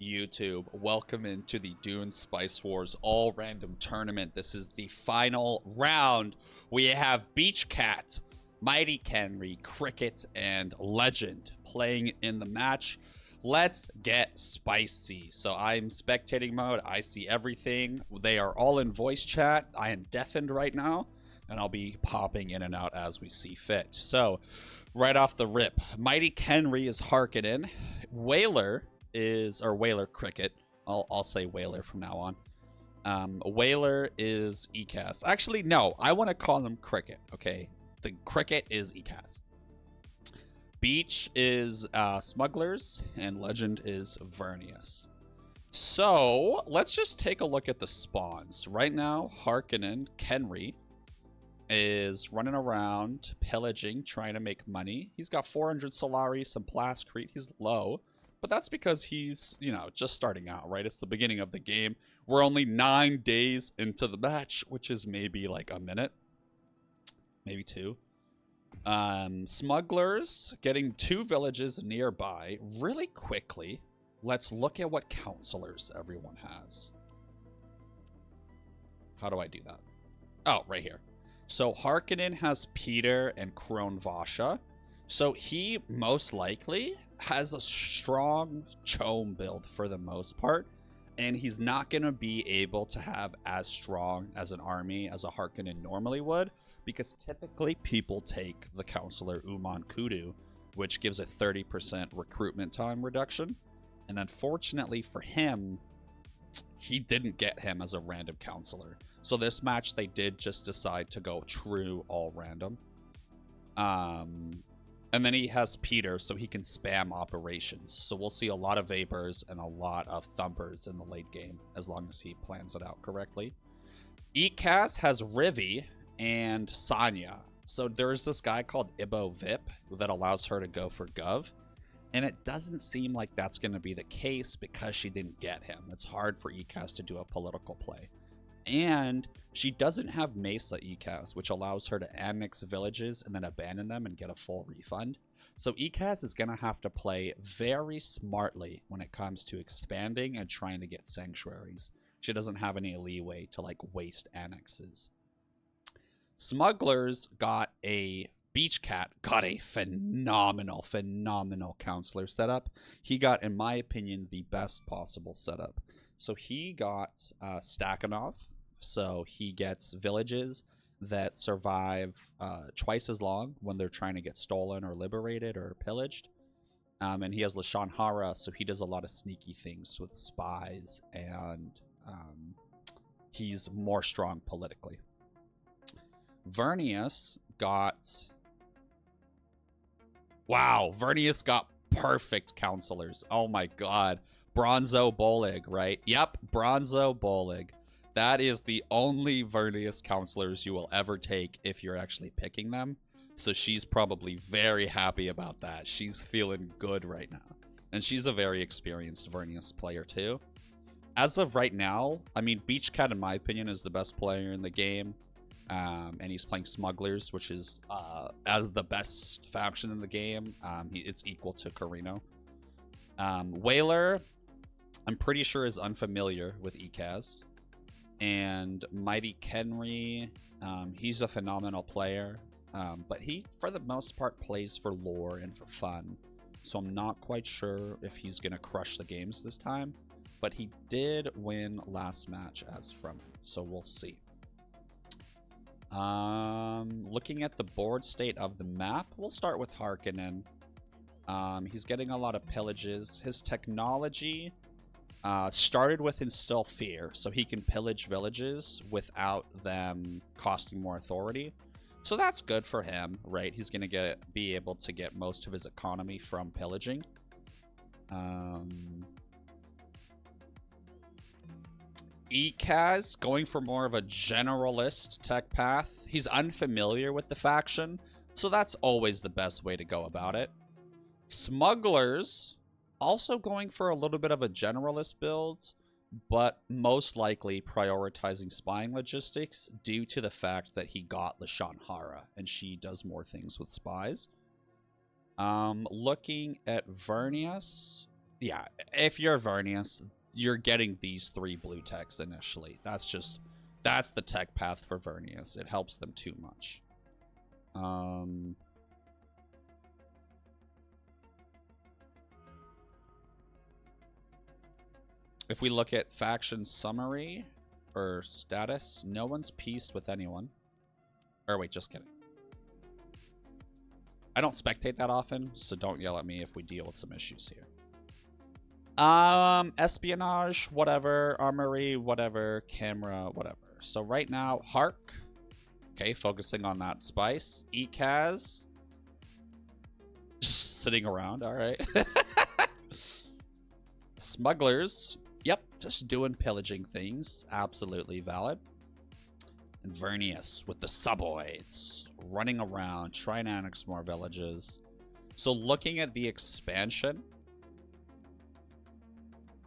YouTube? Welcome into the Dune Spice Wars all random tournament. This is the final round. We have Beach Cat, Mighty Kenry, Cricket, and Legend playing in the match. Let's get spicy. So I'm spectating mode. I see everything. They are all in voice chat. I am deafened right now, and I'll be popping in and out as we see fit. So right off the rip, Mighty Kenry is Harkonnen. Whaler is, or Whaler Cricket. I'll say Whaler from now on. Whaler is ECAS. Actually, no, I want to call him Cricket. Okay, the Cricket is ECAS. Beach is Smugglers, and Legend is Vernius. So let's just take a look at the spawns. Right now, Harkonnen Kenry is running around pillaging, trying to make money. He's got 400 Solari, some Plascrete. He's low, but that's because he's, you know, just starting out, right? It's the beginning of the game. We're only 9 days into the match, which is maybe like a minute, maybe 2. Smugglers getting 2 villages nearby really quickly. Let's look at what counselors everyone has. How do I do that? Oh, right here. So Harkonnen has Peter and Crone Vasha. So he most likely has a strong Chome build for the most part. And he's not going to be able to have as strong as an army as a Harkonnen normally would. Because typically people take the Counselor Uman Kudu, which gives a 30% recruitment time reduction. And unfortunately for him, he didn't get him as a random Counselor. So this match, they did just decide to go true all random. And then he has Peter, so he can spam operations. So we'll see a lot of Vapors and a lot of Thumpers in the late game, as long as he plans it out correctly. ECAS has Rivi and Sanya. So there's this guy called Ibo Vip that allows her to go for Gov. And it doesn't seem like that's going to be the case because she didn't get him. It's hard for ECAS to do a political play. And she doesn't have Mesa ECAS, which allows her to annex villages and then abandon them and get a full refund. So ECAS is going to have to play very smartly when it comes to expanding and trying to get sanctuaries. She doesn't have any leeway to like waste annexes. Smugglers got a Beach Cat, got a phenomenal counselor setup. He got, in my opinion, the best possible setup. So he got Stakhanov. So he gets villages that survive twice as long when they're trying to get stolen or liberated or pillaged. And he has Lashan Hara, so he does a lot of sneaky things with spies, and he's more strong politically. Vernius got... Wow, Vernius got perfect counselors. Oh my god. Bronzo Bolig, right? Yep, Bronzo Bolig. That is the only Vernius counselors you will ever take if you're actually picking them. So she's probably very happy about that. She's feeling good right now. And she's a very experienced Vernius player too. As of right now, I mean, Beach Cat, in my opinion, is the best player in the game. And he's playing Smugglers, which is as the best faction in the game. It's equal to Carino. Whaler, I'm pretty sure, is unfamiliar with ECAS. And Mighty Kenry, he's a phenomenal player. But he, for the most part, plays for lore and for fun. So I'm not quite sure if he's going to crush the games this time. But he did win last match as from, so we'll see. Looking at the board state of the map, we'll start with Harkonnen. He's getting a lot of pillages. His technology started with Instill Fear, so he can pillage villages without them costing more authority. So that's good for him, right? He's gonna be able to get most of his economy from pillaging. ECAS going for more of a generalist tech path. He's unfamiliar with the faction, so that's always the best way to go about it. Smugglers also going for a little bit of a generalist build, but most likely prioritizing spying logistics due to the fact that he got Lashan Hara, and she does more things with spies. Looking at Vernius, Yeah, if you're Vernius, you're getting these 3 blue techs initially. That's the tech path for Vernius. It helps them too much. If we look at faction summary or status, no one's peaced with anyone. Or wait, just kidding. I don't spectate that often, so don't yell at me if we deal with some issues here. Espionage, whatever. Armory, whatever. Camera, whatever. So right now, Hark. Okay, focusing on that spice. Ekaz. Just sitting around, alright. Smugglers. Yep, just doing pillaging things. Absolutely valid. And Vernius with the suboids. Running around, trying to annex more villages. So looking at the expansion,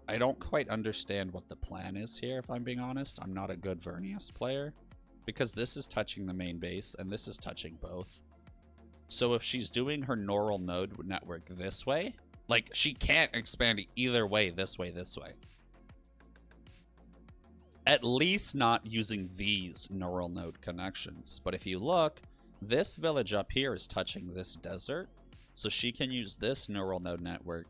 I don't quite understand what the plan is here, if I'm being honest. I'm not a good Vernius player. Because this is touching the main base, and this is touching both. So if she's doing her neural node network this way, like, she can't expand either way, this way, this way. At least not using these neural node connections. But if you look, this village up here is touching this desert. So she can use this neural node network,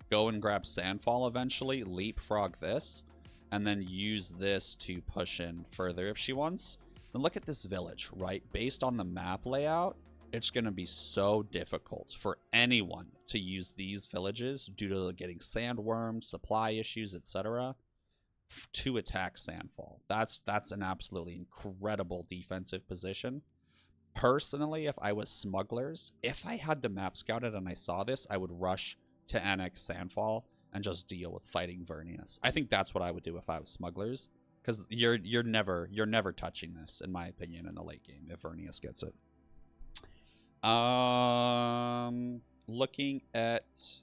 go and grab Sandfall eventually, leapfrog this, and then use this to push in further if she wants. And look at this village, right? Based on the map layout, it's going to be so difficult for anyone to use these villages due to getting sandworms, supply issues, etc. to attack Sandfall. That's an absolutely incredible defensive position. Personally, if I was smugglers, if I had the map scouted and I saw this, I would rush to annex Sandfall and just deal with fighting Vernius. I think that's what I would do if I was smugglers, because you're never touching this, in my opinion, in the late game if Vernius gets it. Looking at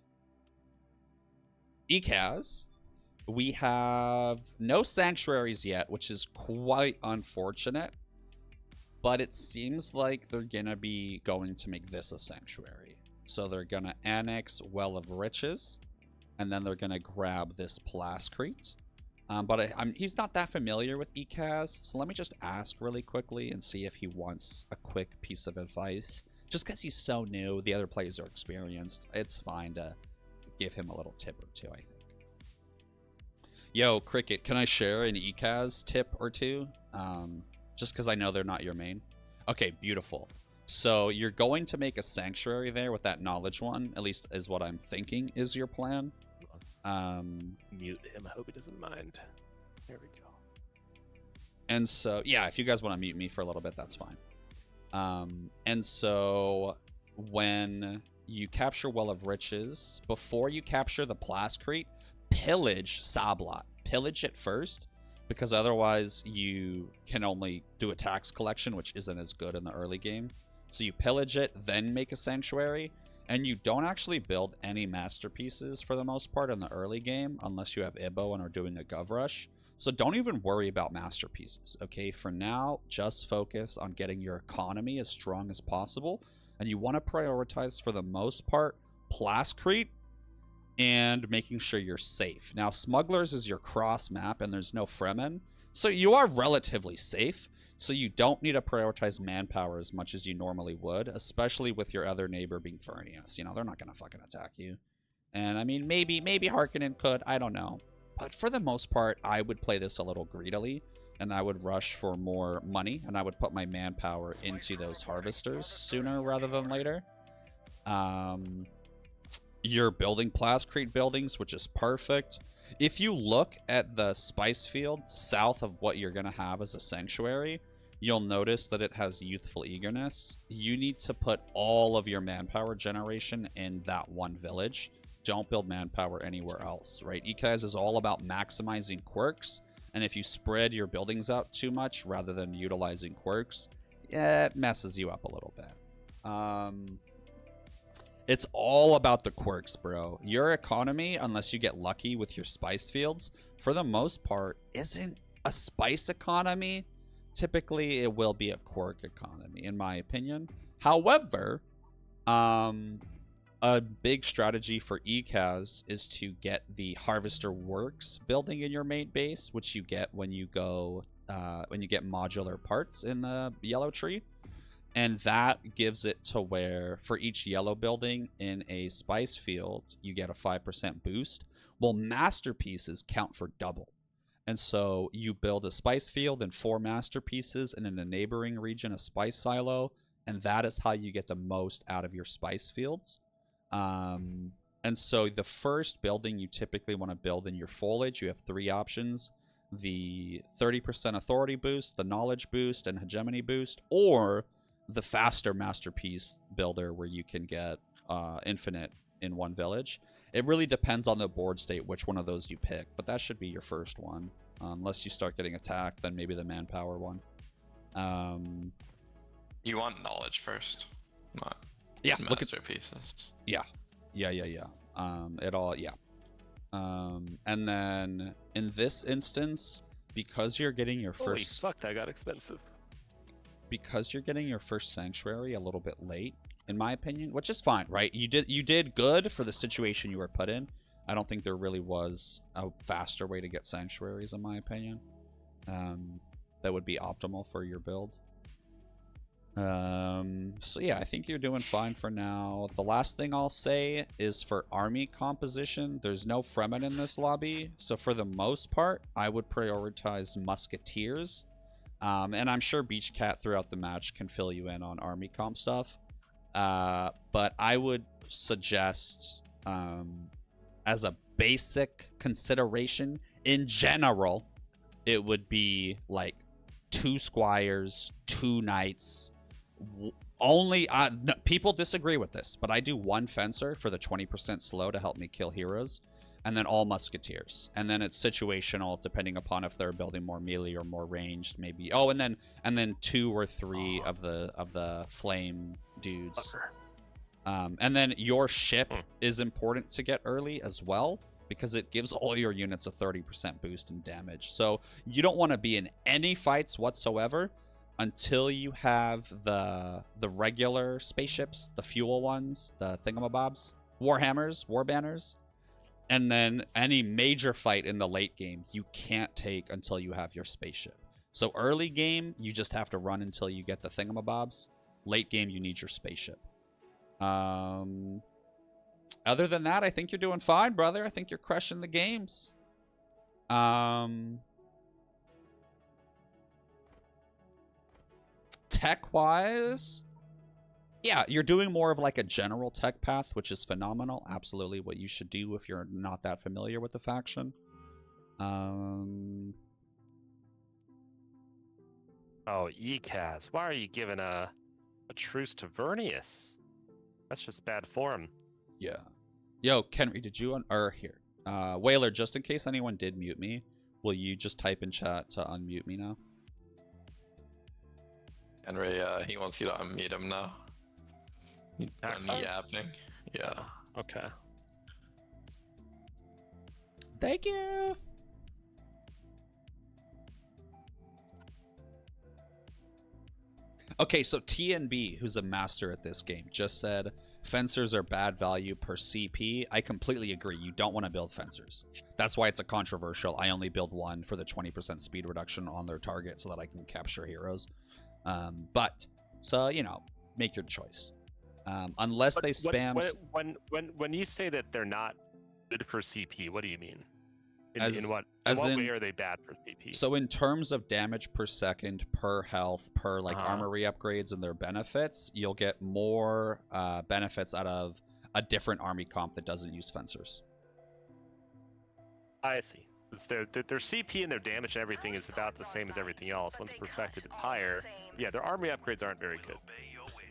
Ekaz, we have no sanctuaries yet, which is quite unfortunate. But it seems like they're gonna be going to make this a sanctuary. So they're gonna annex Well of Riches, and then they're gonna grab this Plascrete. But he's not that familiar with Ekaz, so let me just ask really quickly and see if he wants a quick piece of advice. Just because he's so new, the other players are experienced, it's fine to give him a little tip or two, I think. Yo, Cricket, can I share an Ekaz tip or two? Just because I know they're not your main. Okay, beautiful. So you're going to make a sanctuary there with that knowledge one, at least is what I'm thinking is your plan. Mute him. I hope he doesn't mind. There we go. And so, yeah, if you guys want to mute me for a little bit, that's fine. And so when you capture Well of Riches, before you capture the Plascrete, pillage Sablat. Pillage it first, because otherwise you can only do a tax collection, which isn't as good in the early game. So you pillage it, then make a sanctuary, and you don't actually build any masterpieces for the most part in the early game, unless you have Ibbo and are doing a Gov Rush. So don't even worry about masterpieces, okay? For now, just focus on getting your economy as strong as possible, and you want to prioritize, for the most part, Plascrete and making sure you're safe. Now, Smugglers is your cross map, and there's no Fremen, so you are relatively safe. So you don't need to prioritize manpower as much as you normally would, especially with your other neighbor being Vernius. You know, they're not going to fucking attack you. And I mean, maybe Harkonnen could, I don't know. But for the most part, I would play this a little greedily, and I would rush for more money, and I would put my manpower into those harvesters sooner rather than later. You're building Plascrete buildings, which is perfect. If you look at the spice field south of what you're going to have as a sanctuary, you'll notice that it has youthful eagerness. You need to put all of your manpower generation in that one village. Don't build manpower anywhere else, right? Ekaz is all about maximizing quirks, and if you spread your buildings out too much rather than utilizing quirks, it messes you up a little bit. It's all about the quirks, bro. Your economy, unless you get lucky with your spice fields, for the most part, isn't a spice economy. Typically, it will be a quirk economy, in my opinion. However, a big strategy for ECAS is to get the Harvester Works building in your main base, which you get when you go when you get modular parts in the yellow tree. And that gives it to where for each yellow building in a spice field, you get a 5% boost. Well, masterpieces count for double. And so you build a spice field and 4 masterpieces, and in a neighboring region, a spice silo. And that is how you get the most out of your spice fields. And so the first building you typically want to build in your foliage, you have 3 options. The 30% authority boost, the knowledge boost, and hegemony boost, or the faster masterpiece builder where you can get infinite in one village. It really depends on the board state which one of those you pick, but that should be your first one. Unless you start getting attacked, then maybe the manpower one. You want knowledge first, not masterpieces. Yeah. And then in this instance, because you're getting your first... Holy fuck, that got expensive. Because you're getting your first sanctuary a little bit late, in my opinion, which is fine, right? You did good for the situation you were put in. I don't think there really was a faster way to get sanctuaries, in my opinion, that would be optimal for your build. So yeah, I think you're doing fine for now. The last thing I'll say is for army composition, there's no Fremen in this lobby, so for the most part, I would prioritize musketeers. And I'm sure Beach Cat throughout the match can fill you in on army comp stuff. But I would suggest, as a basic consideration, in general, it would be like 2 squires, 2 knights. Only people disagree with this, but I do 1 fencer for the 20% slow to help me kill heroes. And then all musketeers, and then it's situational depending upon if they're building more melee or more ranged, maybe. Oh, and then 2 or 3 of the flame dudes. And then your ship is important to get early as well, because it gives all your units a 30% boost in damage. So you don't want to be in any fights whatsoever until you have the regular spaceships, the fuel ones, the thingamabobs, warhammers, warbanners. And then any major fight in the late game, you can't take until you have your spaceship. So early game, you just have to run until you get the thingamabobs. Late game, you need your spaceship. Other than that, I think you're doing fine, brother. I think you're crushing the games. Tech-wise... yeah, you're doing more of like a general tech path, which is phenomenal. Absolutely what you should do if you're not that familiar with the faction. Oh, ECAS. Why are you giving a truce to Vernius? That's just bad form. Yeah. Yo, Kenry, did you... or here. Whaler, just in case anyone did mute me, will you just type in chat to unmute me now? Henry, he wants you to unmute him now. Hacksar? Yapping. Yeah. Okay. Thank you. Okay, so TNB, who's a master at this game, just said fencers are bad value per CP. I completely agree. You don't want to build fencers. That's why it's a controversial. I only build 1 for the 20% speed reduction on their target so that I can capture heroes. But, so, you know, make your choice. Unless they spam... When you say that they're not good for CP, what do you mean? In what way are they bad for CP? So in terms of damage per second, per health, per like armory upgrades and their benefits, you'll get more benefits out of a different army comp that doesn't use fencers. I see. Their CP and their damage and everything is about the same as everything else. Once perfected, it's higher. Yeah, their army upgrades aren't very good.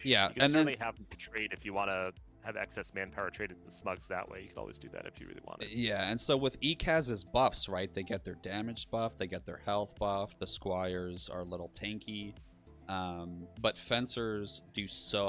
Yeah, you can certainly have them to trade if you want to have excess manpower traded to the smugs that way. You can always do that if you really want it. Yeah, and so with ECAS's buffs, right, they get their damage buff, they get their health buff, the squires are a little tanky, but fencers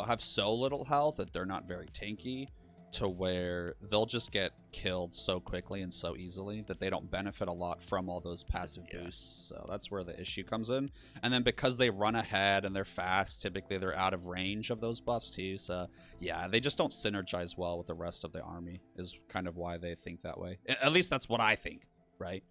have so little health that they're not very tanky, to where they'll just get killed so quickly and so easily that they don't benefit a lot from all those passive boosts. So that's where the issue comes in. And then because they run ahead and they're fast, typically they're out of range of those buffs too. So yeah, they just don't synergize well with the rest of the army is kind of why they think that way. At least that's what I think, right?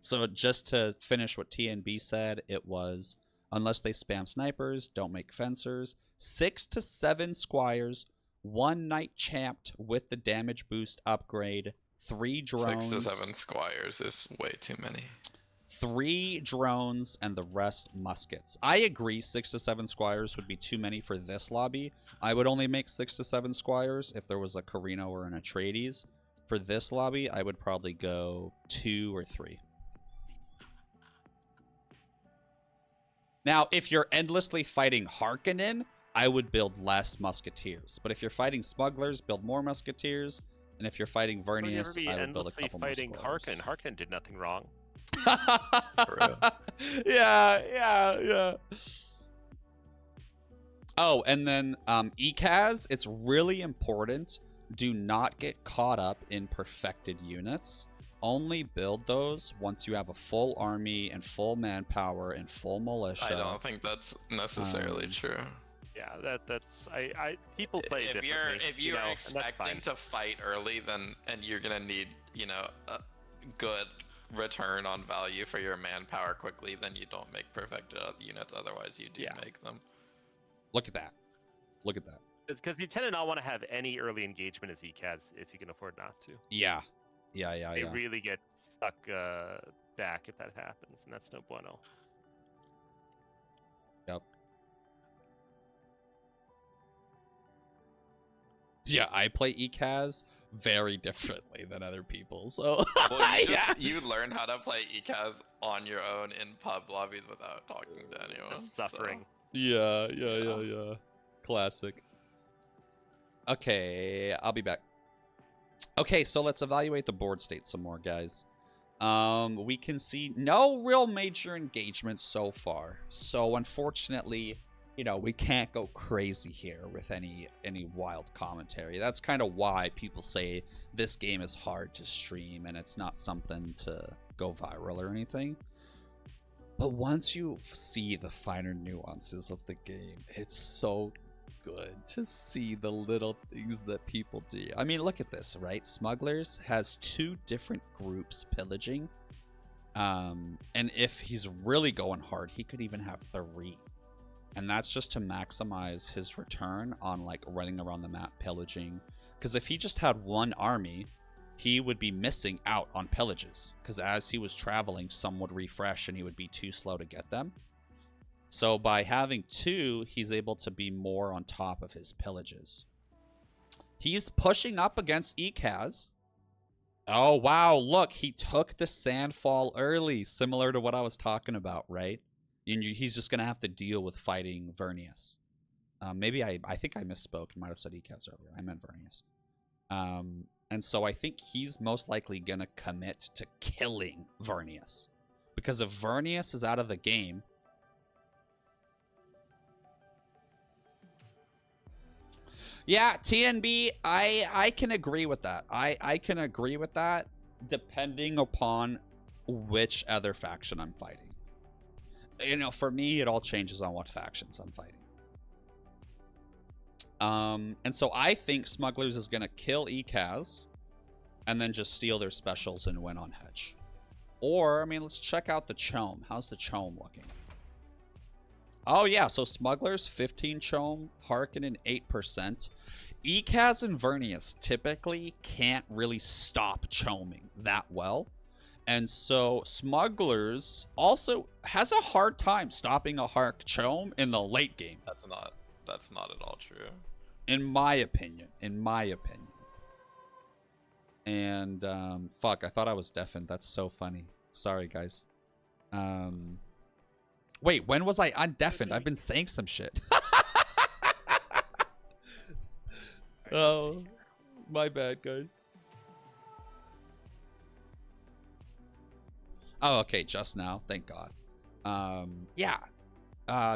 So just to finish what TNB said, it was unless they spam snipers, don't make fencers, 6 to 7 squires, 1 knight champed with the damage boost upgrade, 3 drones. 6 to 7 squires is way too many. 3 drones and the rest muskets. I agree 6 to 7 squires would be too many for this lobby. I would only make 6 to 7 squires if there was a Carino or an Atreides. For this lobby, I would probably go 2 or 3. Now, if you're endlessly fighting Harkonnen, I would build less musketeers. But if you're fighting smugglers, build more musketeers. And if you're fighting Vernius, I would build a couple more squires. Harkonnen. Harkonnen did nothing wrong. Yeah. Oh, and then ECAS, it's really important. Do not get caught up in perfected units. Only build those once you have a full army and full manpower and full militia. I don't think that's necessarily true. Yeah, that's people play differently. If you're expecting to fight early, then and you're gonna need a good return on value for your manpower quickly, then you don't make perfected units. Otherwise, you do make them. Look at that. Look at that. It's because you tend to not want to have any early engagement as ECAS if you can afford not to. Yeah. They really get stuck back if that happens, and that's no bueno. Yep. Yeah, I play ECAS very differently than other people, so... Well, you learned how to play ECAS on your own in pub lobbies without talking to anyone. Just suffering. So. Yeah. Classic. Okay, I'll be back. Okay, so let's evaluate the board state some more, guys. We can see no real major engagement so far. So unfortunately, we can't go crazy here with any wild commentary. That's kind of why people say this game is hard to stream and it's not something to go viral or anything. But once you see the finer nuances of the game, it's so good to see the little things that people do. I mean, look at this, right? Smugglers has 2 different groups pillaging. And if he's really going hard, he could even have 3. And that's just to maximize his return on like running around the map pillaging. Because if he just had 1 army, he would be missing out on pillages. Because as he was traveling, some would refresh and he would be too slow to get them. So by having 2, he's able to be more on top of his pillages. He's pushing up against ECAS. Oh, wow. Look, he took the Sandfall early, similar to what I was talking about, right? And he's just going to have to deal with fighting Vernius. Maybe I think I misspoke. I might have said ECAS earlier. I meant Vernius. And so I think he's most likely going to commit to killing Vernius. Because if Vernius is out of the game... Yeah, TNB, I can agree with that. I can agree with that depending upon which other faction I'm fighting. For me, it all changes on what factions I'm fighting. And so I think Smugglers is going to kill ECAS and then just steal their specials and win on Hedge. Or, I mean, let's check out the Chome. How's the Chome looking? Oh, yeah. So Smugglers, 15 Chome. Harkonnen, 8%. ECAS and Vernius typically can't really stop Choming that well. And so Smugglers also has a hard time stopping a Hark Chome in the late game. That's not at all true. In my opinion. And, fuck, I thought I was deafened. That's so funny. Sorry, guys. Wait, when was I undeafened? I've been saying some shit. Oh, my bad, guys. Oh, okay, just now. Thank God. Yeah.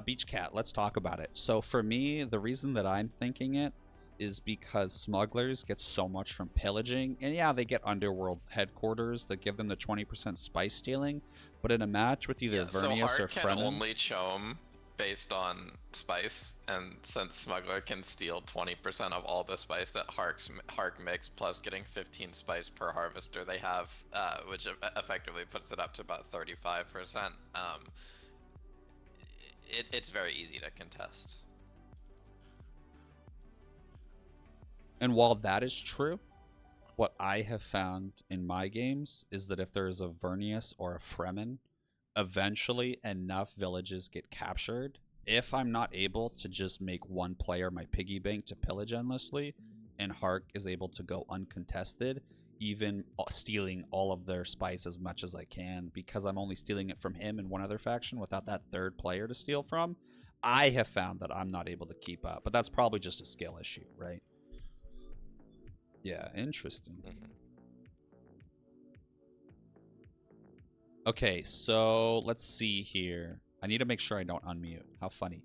Beach Cat, let's talk about it. So for me, the reason that I'm thinking it is because smugglers get so much from pillaging. And yeah, they get underworld headquarters that give them the 20% spice stealing. But in a match with either Vernius or Fremen... can Fremen... only chome based on spice, and since smuggler can steal 20% of all the spice that Hark makes, plus getting 15 spice per harvester they have, which effectively puts it up to about 35%. It's very easy to contest. And while that is true, what I have found in my games is that if there is a Vernius or a Fremen, eventually enough villages get captured. If I'm not able to just make one player my piggy bank to pillage endlessly, and Hark is able to go uncontested, even stealing all of their spice as much as I can, because I'm only stealing it from him and one other faction without that third player to steal from, I have found that I'm not able to keep up. But that's probably just a skill issue, right? Yeah, interesting. Okay, so let's see here. I need to make sure I don't unmute. How funny.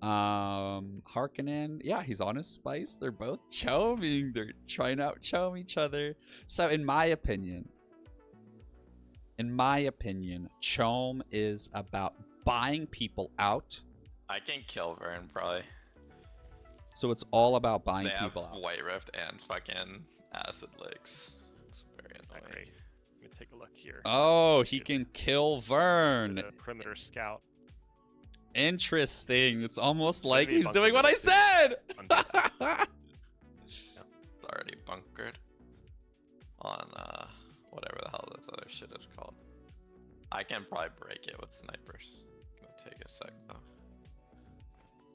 Harkonnen, yeah, he's on his spice. They're both choming. They're trying to out-chome each other. So in my opinion, chome is about buying people out. I can kill Vern, probably. So it's all about buying people out. White Rift and fucking Acid Legs. It's very annoying. Great. Let me take a look here. Oh, he can kill Vern. The perimeter scout. Interesting. It's almost like he's doing what I said. It's already bunkered on whatever the hell this other shit is called. I can probably break it with snipers. Gonna take a sec though.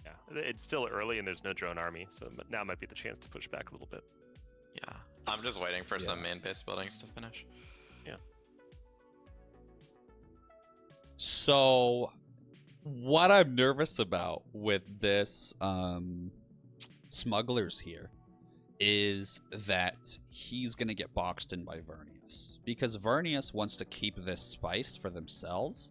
Yeah, it's still early and there's no drone army, so now might be the chance to push back a little bit. Yeah, I'm just waiting for some main base buildings to finish. Yeah. So, what I'm nervous about with this smugglers here is that he's gonna get boxed in by Vernius, because Vernius wants to keep this spice for themselves.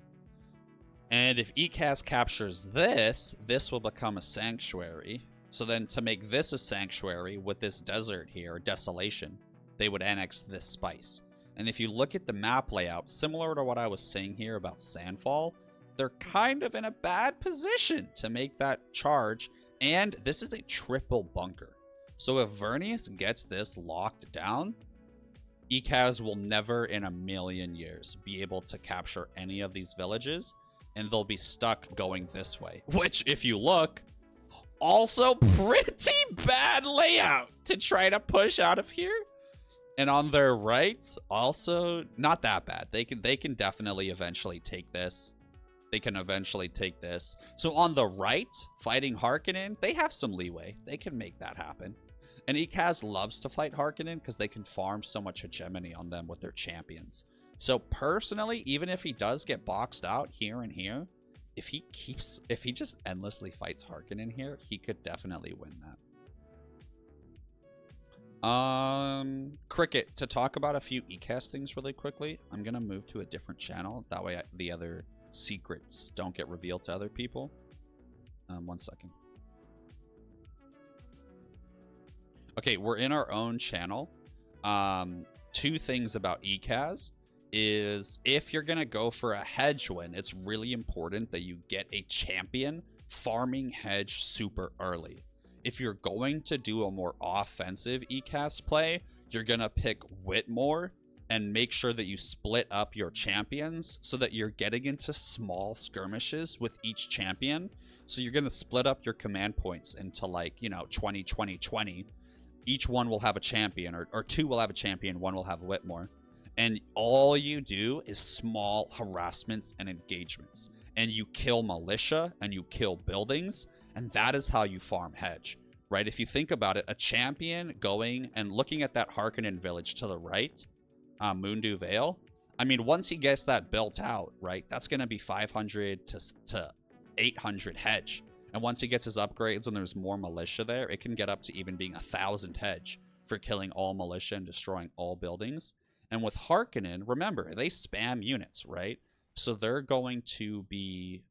And if ECAS captures this, this will become a sanctuary. So then to make this a sanctuary with this desert here, desolation, they would annex this spice. And if you look at the map layout, similar to what I was saying here about Sandfall, they're kind of in a bad position to make that charge. And this is a triple bunker. So if Vernius gets this locked down, ECAS will never in a million years be able to capture any of these villages. And they'll be stuck going this way. Which, if you look, also pretty bad layout to try to push out of here. And on their right, also not that bad. They can definitely eventually take this. They can eventually take this. So on the right, fighting Harkonnen, they have some leeway. They can make that happen. And ECAS loves to fight Harkonnen because they can farm so much hegemony on them with their champions. So personally, even if he does get boxed out here and here, if he just endlessly fights Harkonnen here, he could definitely win that. Cricket, to talk about a few ECAS things really quickly, I'm going to move to a different channel. That way the other secrets don't get revealed to other people. 1 second. Okay, we're in our own channel. 2 things about ECAS. Is if you're going to go for a hedge win, it's really important that you get a champion farming hedge super early. If you're going to do a more offensive ECAS play, you're going to pick Whitmore and make sure that you split up your champions so that you're getting into small skirmishes with each champion. So you're going to split up your command points into 20, 20, 20. Each one will have a champion, or 2 will have a champion, 1 will have Whitmore. And all you do is small harassments and engagements. And you kill militia and you kill buildings. And that is how you farm hedge, right? If you think about it, a champion going and looking at that Harkonnen village to the right, Mundu Vale. I mean, once he gets that built out, right, that's going to be 500 to 800 hedge. And once he gets his upgrades and there's more militia there, it can get up to even being 1,000 hedge for killing all militia and destroying all buildings. And with Harkonnen, remember, they spam units, right? So they're going to be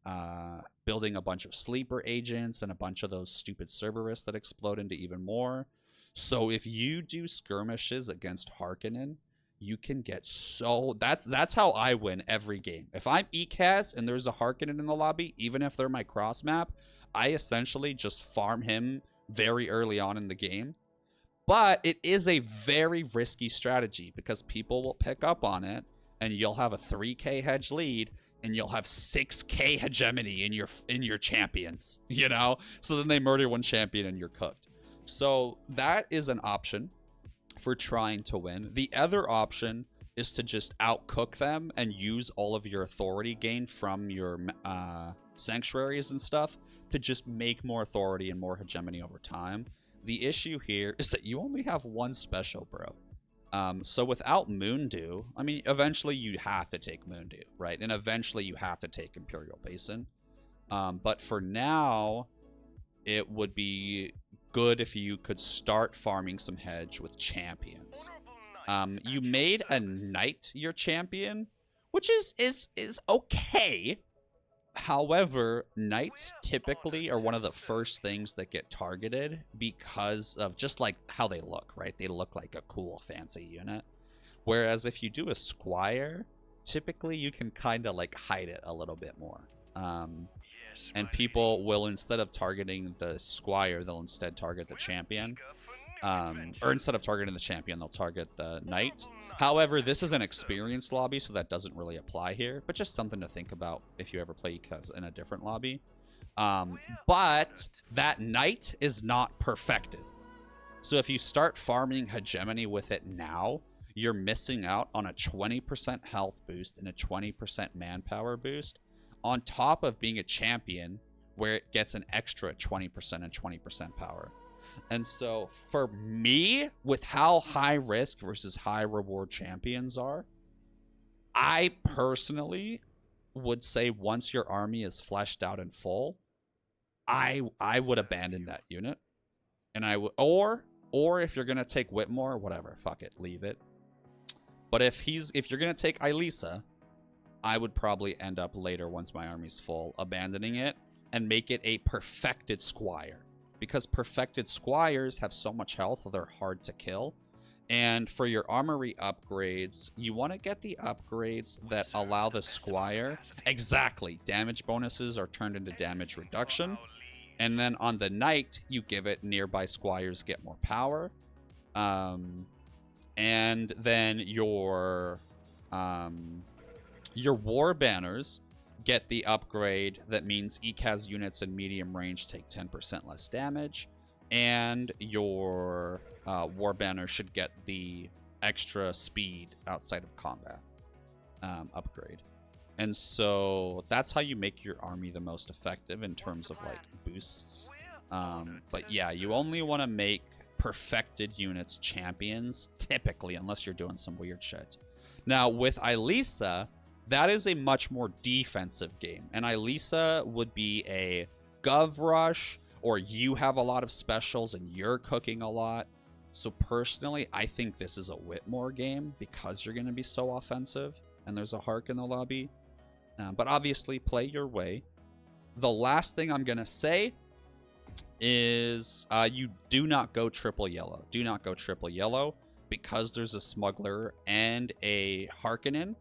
building a bunch of sleeper agents and a bunch of those stupid Cerberus that explode into even more. So if you do skirmishes against Harkonnen, you can get so... That's how I win every game. If I'm ECAS and there's a Harkonnen in the lobby, even if they're my cross map, I essentially just farm him very early on in the game. But it is a very risky strategy because people will pick up on it, and you'll have a 3k hedge lead, and you'll have 6k hegemony in your champions, you know? So then they murder one champion and you're cooked. So that is an option for trying to win. The other option is to just outcook them and use all of your authority gained from your sanctuaries and stuff to just make more authority and more hegemony over time. The issue here is that you only have one special, bro. So without Moondew, I mean, eventually you have to take Moondew, right? And eventually you have to take Imperial Basin. But for now, it would be good if you could start farming some hedge with champions. You made a knight your champion, which is okay. However, knights typically are one of the first things that get targeted because of just like how they look, right? They look like a cool, fancy unit. Whereas if you do a squire, typically you can kind of like hide it a little bit more. And people will, instead of targeting the squire, they'll instead target the champion. Or instead of targeting the champion, they'll target the knight. However, this is an experienced lobby, so that doesn't really apply here. But just something to think about if you ever play Kaz in a different lobby. But that knight is not perfected. So if you start farming hegemony with it now, you're missing out on a 20% health boost and a 20% manpower boost, on top of being a champion where it gets an extra 20% and 20% power. And so for me, with how high risk versus high reward champions are, I personally would say once your army is fleshed out and full, I would abandon that unit. And I would, or if you're gonna take Whitmore, whatever, fuck it, leave it. But if you're gonna take Ilisa, I would probably end up later, once my army's full, abandoning it and make it a perfected squire. Because perfected squires have so much health, they're hard to kill. And for your armory upgrades, you want to get the upgrades that allow the squire... Exactly. Damage bonuses are turned into damage reduction. And then on the knight, you give it nearby squires get more power. And then your war banners get the upgrade that means ECAS units in medium range take 10% less damage, and your war banner should get the extra speed outside of combat upgrade. And so that's how you make your army the most effective in terms of like boosts. But yeah, you only want to make perfected units champions typically, unless you're doing some weird shit. Now with Ilisa, that is a much more defensive game. And Ilisa would be a Gov Rush, or you have a lot of specials and you're cooking a lot. So personally, I think this is a Whitmore game because you're going to be so offensive and there's a Hark in the lobby. But obviously, play your way. The last thing I'm going to say is you do not go triple yellow. Do not go triple yellow because there's a smuggler and a Harkonnen.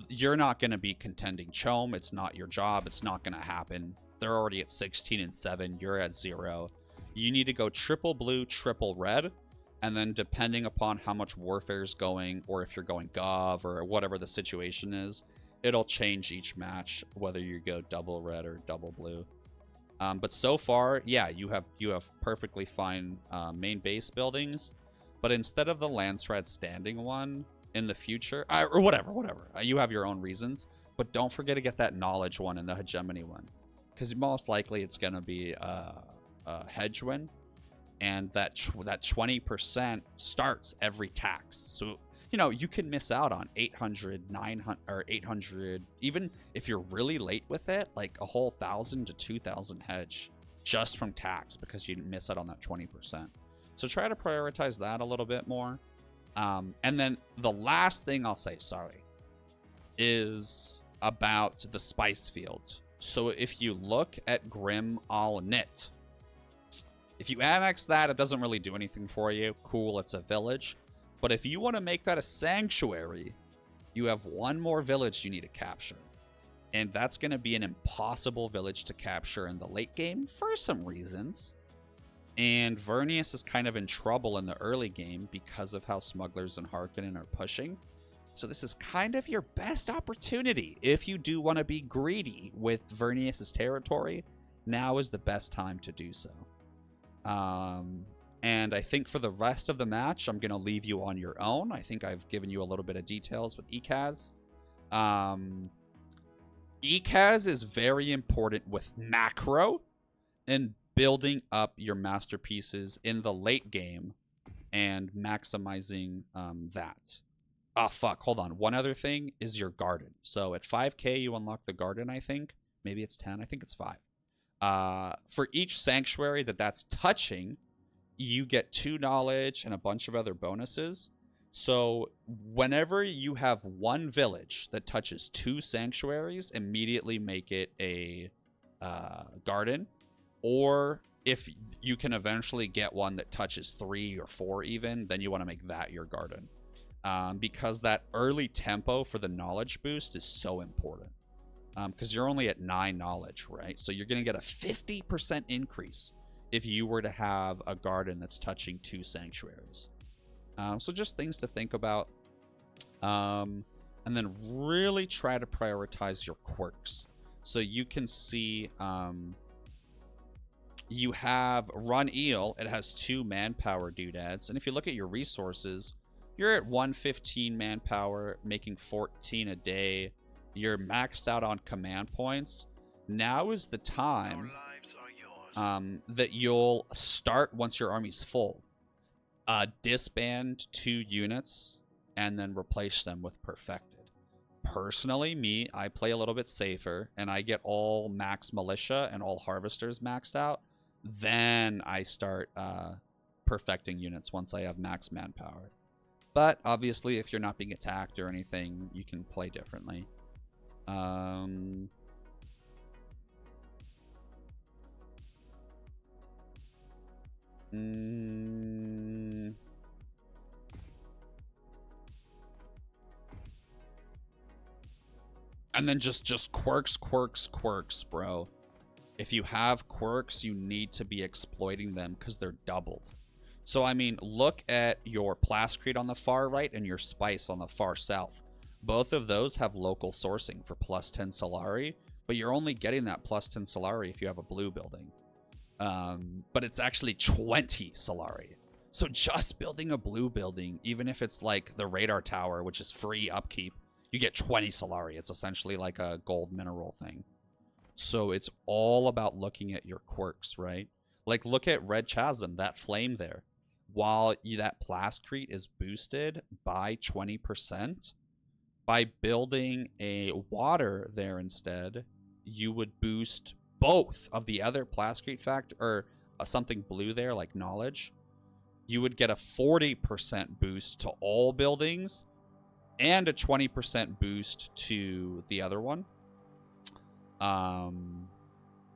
You're not going to be contending Chom. It's not your job. It's not going to happen. They're already at 16 and 7. You're at 0. You need to go triple blue, triple red. And then depending upon how much warfare is going, or if you're going Gov or whatever the situation is, it'll change each match, whether you go double red or double blue. But so far, yeah, you have perfectly fine main base buildings. But instead of the Landsrat standing one, in the future, or whatever, you have your own reasons, but don't forget to get that knowledge one and the hegemony one, because most likely it's going to be a hedge win, and that 20% starts every tax. So you know you can miss out on 800, 900, or 800, even if you're really late with it, like a whole 1,000 to 2,000 hedge just from tax because you miss out on that 20%. So try to prioritize that a little bit more. And then the last thing I'll say, is about the spice field. So if you look at Grim Al Nit, if you annex that, it doesn't really do anything for you. Cool, it's a village. But if you want to make that a sanctuary, you have one more village you need to capture. And that's going to be an impossible village to capture in the late game for some reasons. And Vernius is kind of in trouble in the early game because of how Smugglers and Harkonnen are pushing. So this is kind of your best opportunity. If you do want to be greedy with Vernius's territory, now is the best time to do so. And I think for the rest of the match, I'm going to leave you on your own. I think I've given you a little bit of details with Ekaz. Ekaz is very important with macro and building up your masterpieces in the late game and maximizing that. Oh, fuck. Hold on. One other thing is your garden. So at 5k, you unlock the garden, I think. Maybe it's 10. I think it's 5. For each sanctuary that's touching, you get 2 knowledge and a bunch of other bonuses. So whenever you have one village that touches 2 sanctuaries, immediately make it a garden. Or if you can eventually get one that touches 3 or 4 even, then you want to make that your garden. Because that early tempo for the knowledge boost is so important. Because you're only at 9 knowledge, right? So you're going to get a 50% increase if you were to have a garden that's touching 2 sanctuaries. So just things to think about. And then really try to prioritize your quirks. So you can see you have Run Eel. It has 2 manpower doodads. And if you look at your resources, you're at 115 manpower, making 14 a day. You're maxed out on command points. Now is the time that you'll start, once your army's full, disband 2 units and then replace them with perfected. Personally, I play a little bit safer and I get all max militia and all harvesters maxed out. Then I start perfecting units once I have max manpower. But obviously, if you're not being attacked or anything, you can play differently. And then just quirks, bro. If you have quirks, you need to be exploiting them because they're doubled. So, I mean, look at your Plascrete on the far right and your Spice on the far south. Both of those have local sourcing for plus 10 Solari, but you're only getting that plus 10 Solari if you have a blue building. But it's actually 20 Solari. So just building a blue building, even if it's like the radar tower, which is free upkeep, you get 20 Solari. It's essentially like a gold mineral thing. So it's all about looking at your quirks, right? Like, look at Red Chasm, that flame there. While that Plascrete is boosted by 20%, by building a water there instead, you would boost both of the other Plascrete factor, or something blue there, like knowledge. You would get a 40% boost to all buildings and a 20% boost to the other one.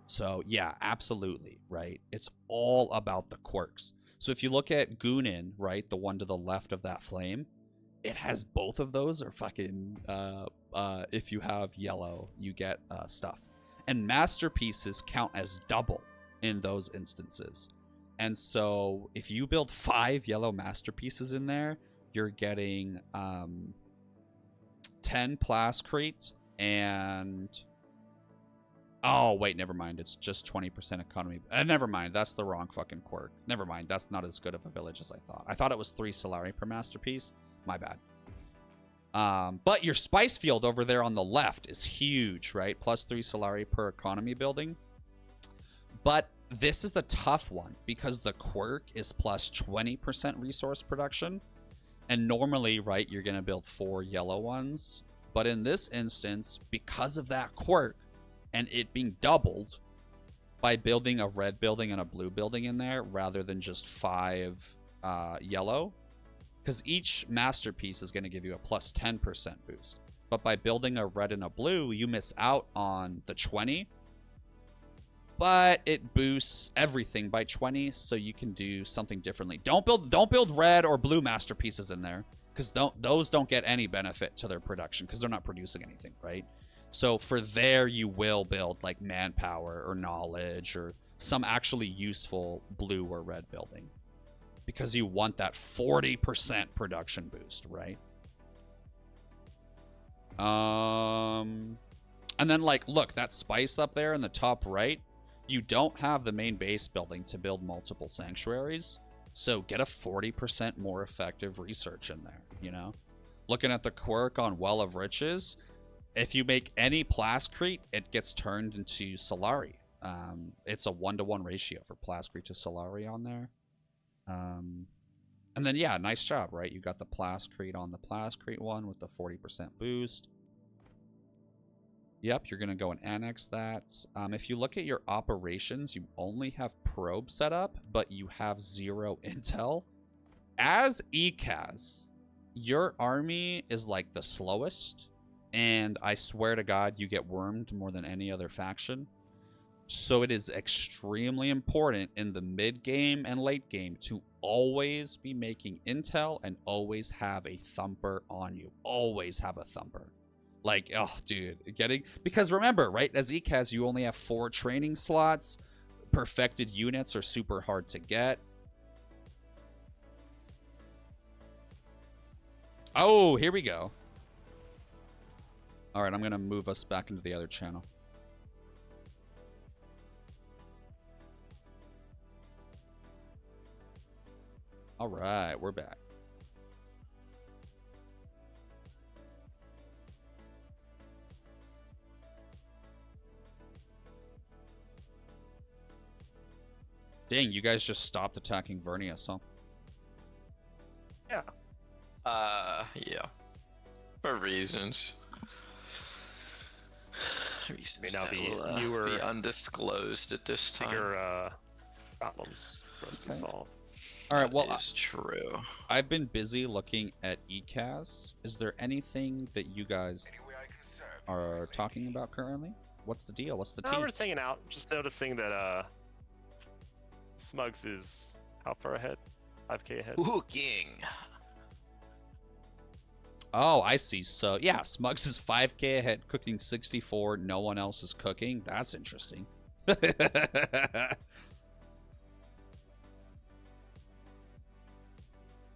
So yeah, absolutely, right? It's all about the quirks. So if you look at Gunin, right, the one to the left of that flame, it has both of those, or fucking, if you have yellow, you get stuff. And masterpieces count as double in those instances. And so if you build 5 yellow masterpieces in there, you're getting 10 Plascrete and... Oh, wait, never mind. It's just 20% economy. Never mind. That's the wrong fucking quirk. Never mind. That's not as good of a village as I thought. I thought it was 3 Solari per masterpiece. My bad. But your spice field over there on the left is huge, right? Plus 3 Solari per economy building. But this is a tough one because the quirk is plus 20% resource production. And normally, right, you're going to build 4 yellow ones. But in this instance, because of that quirk, and it being doubled by building a red building and a blue building in there rather than just 5 yellow, because each masterpiece is going to give you a plus 10% boost. But by building a red and a blue, you miss out on the 20. But it boosts everything by 20, so you can do something differently. Don't build red or blue masterpieces in there, because those don't get any benefit to their production, because they're not producing anything, right? So for there, you will build like manpower or knowledge or some actually useful blue or red building, because you want that 40% production boost, right? And then, like, look, that spice up there in the top right, you don't have the main base building to build multiple sanctuaries, so get a 40% more effective research in there, you know? Looking at the quirk on Well of Riches, if you make any plascrete, it gets turned into Solari. It's a 1-to-1 ratio for plascrete to Solari on there. And then, yeah, nice job, right? You got the plascrete on the plascrete one with the 40% boost. Yep, you're going to go and annex that. If you look at your operations, you only have probe set up, but you have 0 intel. As ECAS, your army is like the slowest, and I swear to God, you get wormed more than any other faction. So it is extremely important in the mid game and late game to always be making intel and always have a thumper on you. Always have a thumper. Like, oh, dude, because remember, right, as ECAS, you only have 4 training slots. Perfected units are super hard to get. Oh, here we go. All right, I'm going to move us back into the other channel. All right, we're back. Dang, you guys just stopped attacking Vernius, huh? Yeah. Yeah. For reasons. May now be that will, newer, be undisclosed at this time. bigger problems for us to solve. All right, well, that is true. I've been busy looking at ECAS. Is there anything that you guys are talking about currently? What's the deal? What's the tea? We're just hanging out. Just noticing that Smugs is how far ahead? 5k ahead. Ooh, king. Oh, I see. So, yeah, Smugs is 5k ahead, cooking 64. No one else is cooking. That's interesting.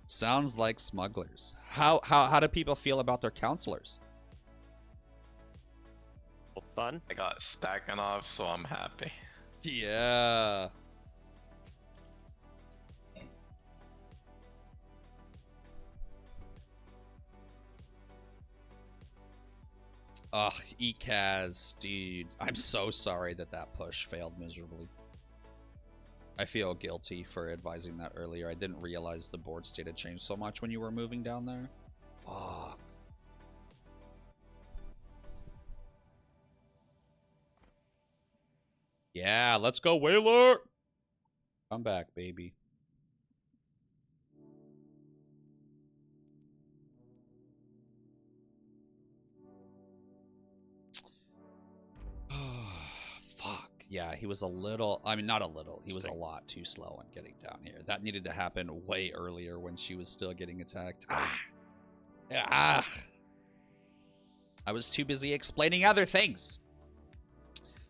Sounds like smugglers. How do people feel about their counselors? Well, fun. I got stacking off, so I'm happy. Yeah. Ugh, ECAS, dude. I'm so sorry that push failed miserably. I feel guilty for advising that earlier. I didn't realize the board state had changed so much when you were moving down there. Fuck. Yeah, let's go, Whaler! Come back, baby. Fuck. Yeah, he was a little... I mean, not a little. He was a lot too slow on getting down here. That needed to happen way earlier when she was still getting attacked. I was too busy explaining other things.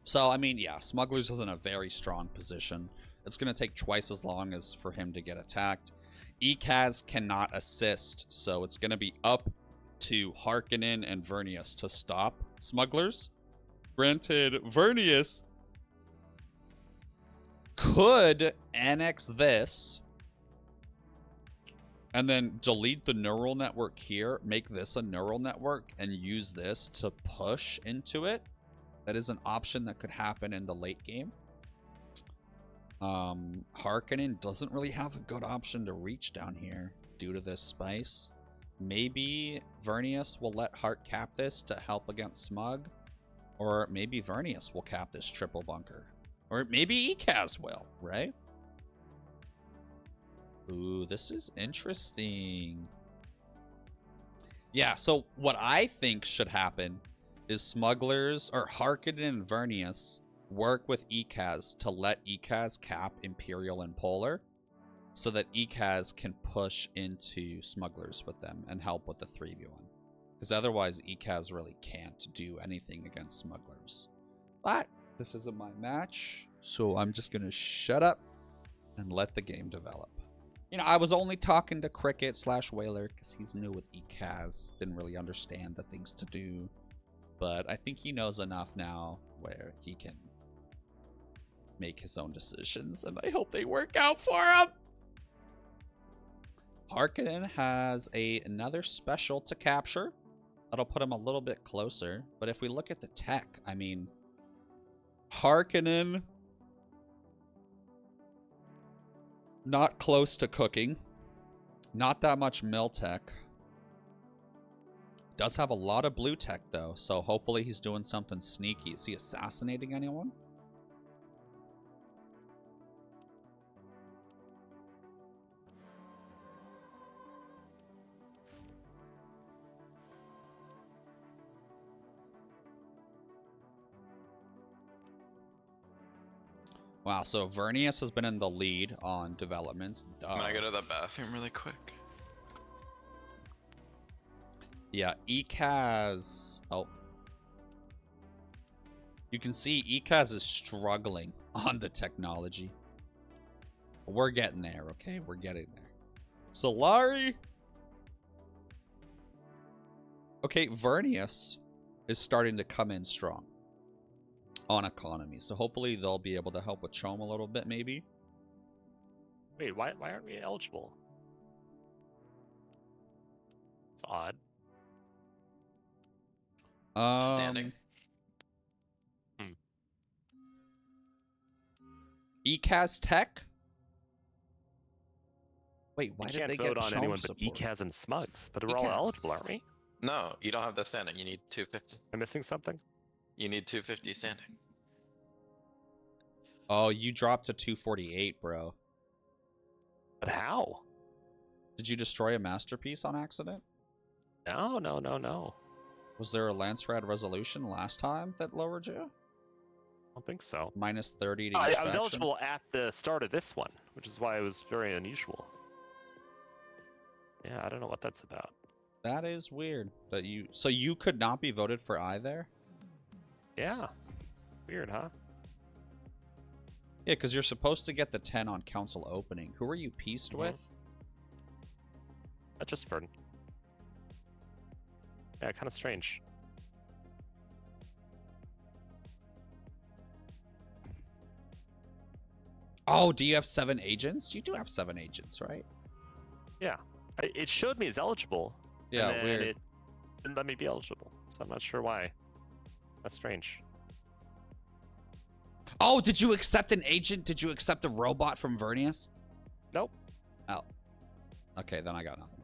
So, I mean, yeah, Smugglers is in a very strong position. It's going to take twice as long as for him to get attacked. ECAS cannot assist, so it's going to be up to Harkonnen and Vernius to stop Smugglers. Granted, Vernius could annex this and then delete the neural network here, make this a neural network, and use this to push into it. That is an option that could happen in the late game. Harkonnen doesn't really have a good option to reach down here due to this spice. Maybe Vernius will let Hart cap this to help against Smug. Or maybe Vernius will cap this triple bunker. Or maybe ECAS will, right? Ooh, this is interesting. Yeah, so what I think should happen is smugglers, or Harkonnen and Vernius, work with ECAS to let ECAS cap Imperial and Polar, so that ECAS can push into smugglers with them and help with the 3v1. Because otherwise, ECAS really can't do anything against smugglers. But this isn't my match, so I'm just going to shut up and let the game develop. You know, I was only talking to Cricket/Whaler because he's new with ECAS, didn't really understand the things to do. But I think he knows enough now where he can make his own decisions, and I hope they work out for him. Harkonnen has another special to capture. That'll put him a little bit closer. But if we look at the tech, I mean, Harkonnen, not close to cooking. Not that much mill tech. Does have a lot of blue tech, though. So hopefully he's doing something sneaky. Is he assassinating anyone? Wow, so Vernius has been in the lead on developments. I'm gonna go to the bathroom really quick. Yeah, ECAS... Oh. You can see ECAS is struggling on the technology. We're getting there, okay? We're getting there. Solari! Okay, Vernius is starting to come in strong on economy, so hopefully they'll be able to help with Chom a little bit, maybe. Wait, why aren't we eligible? It's odd. Standing. ECAS Tech? Wait, why we did can't they vote get on Chom anyone but support? ECAS and Smugs, but we're all ECAS. eligible, aren't we? No, you don't have the standing. You need 250. Am I missing something? You need 250 standing. Oh, you dropped to 248, bro. But how? Did you destroy a masterpiece on accident? No, no, no, no. Was there a Lance Rad resolution last time that lowered you? I don't think so. Minus 30 to each I was faction? eligible at the start of this one, which is why it was very unusual. Yeah, I don't know what that's about. That is weird. That you so you could not be voted for either? Yeah. Weird, huh? Yeah, because you're supposed to get the 10 on council opening. Who are you pieced with? That's just Verdun. Yeah, kind of strange. Oh, do you have 7 agents? You do have 7 agents, right? Yeah. It showed me as eligible. Yeah, and then weird. It didn't let me be eligible, so I'm not sure why. That's strange. Oh, did you accept an agent? Did you accept a robot from Vernius? Nope. Oh. Okay, then I got nothing.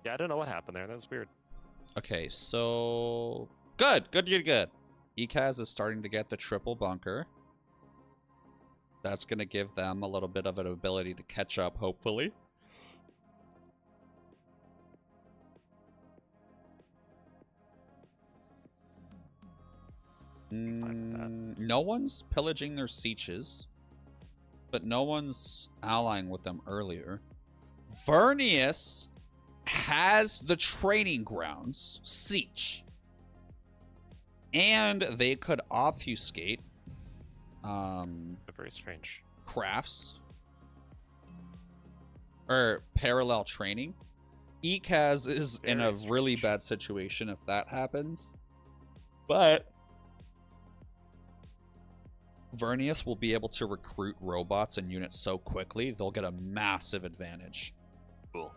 Yeah, I don't know what happened there. That was weird. Okay, so... Good, good, good, good. ECAS is starting to get the triple bunker. That's going to give them a little bit of an ability to catch up, hopefully. No one's pillaging their sieges, but no one's allying with them earlier. Vernius has the training grounds, siege, and they could obfuscate Very strange. crafts or parallel training. ECAS is in a really bad situation if that happens, but Vernius will be able to recruit robots and units so quickly, they'll get a massive advantage. Cool.